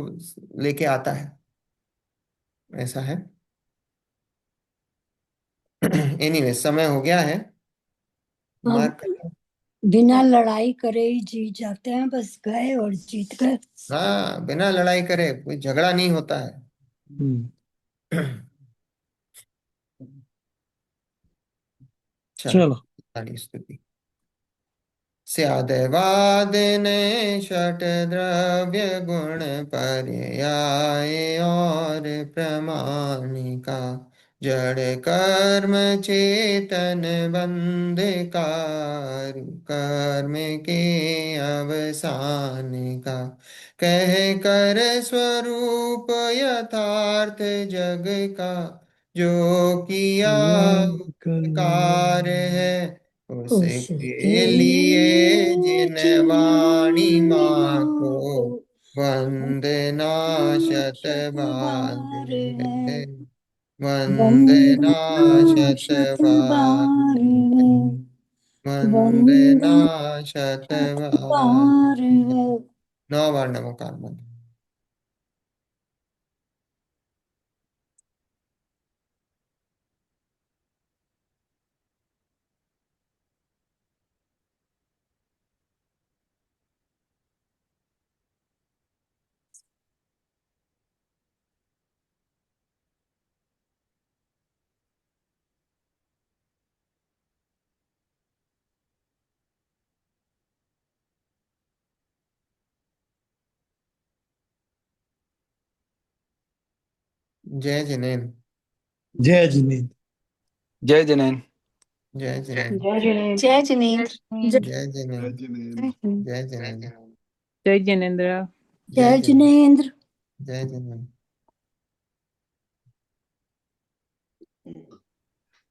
लेके आता है, ऐसा है। एनीवे, समय हो गया है, हम मार्क कर लो। बिना लड़ाई करे ही जीत जाते हैं, बस गए और जीत गए। हाँ, बिना लड़ाई करे कोई झगड़ा नहीं होता है। हम्म, चलो, चलो। सारी स्तुति। स्यादेवादिने षट द्रव्य गुण पर्याय और प्रमाणिका, जड़ कर्म चेतन बंध कारु कर्म के अवसान का, कह कर स्वरूप यथार्थ जग का, जो किया याद उपकार कर है उसके उसके लिए लिए जिन वाणी जिन्होंने माँ को माँ को वंदना शतबार शतबार है, है, वंदना वंदना शतबार शतबार है, है, वंदना वंदना शतबार शतबार है। है। 9 बार नमोकार मंत्र। जय जिनेन्द्र। जय जिनेन्द्र। जय जिनेन्द्र। जय जिनेन्द्र। जय जिनेन्द्र। जय जिनेन्द्र। जय जिनेन्द्र। जय जय जिनेन्द्र। जय जिनेन्द्र। जय जय जिनेन्द्र। जिनेन्द्र। जय जिनेन्द्र।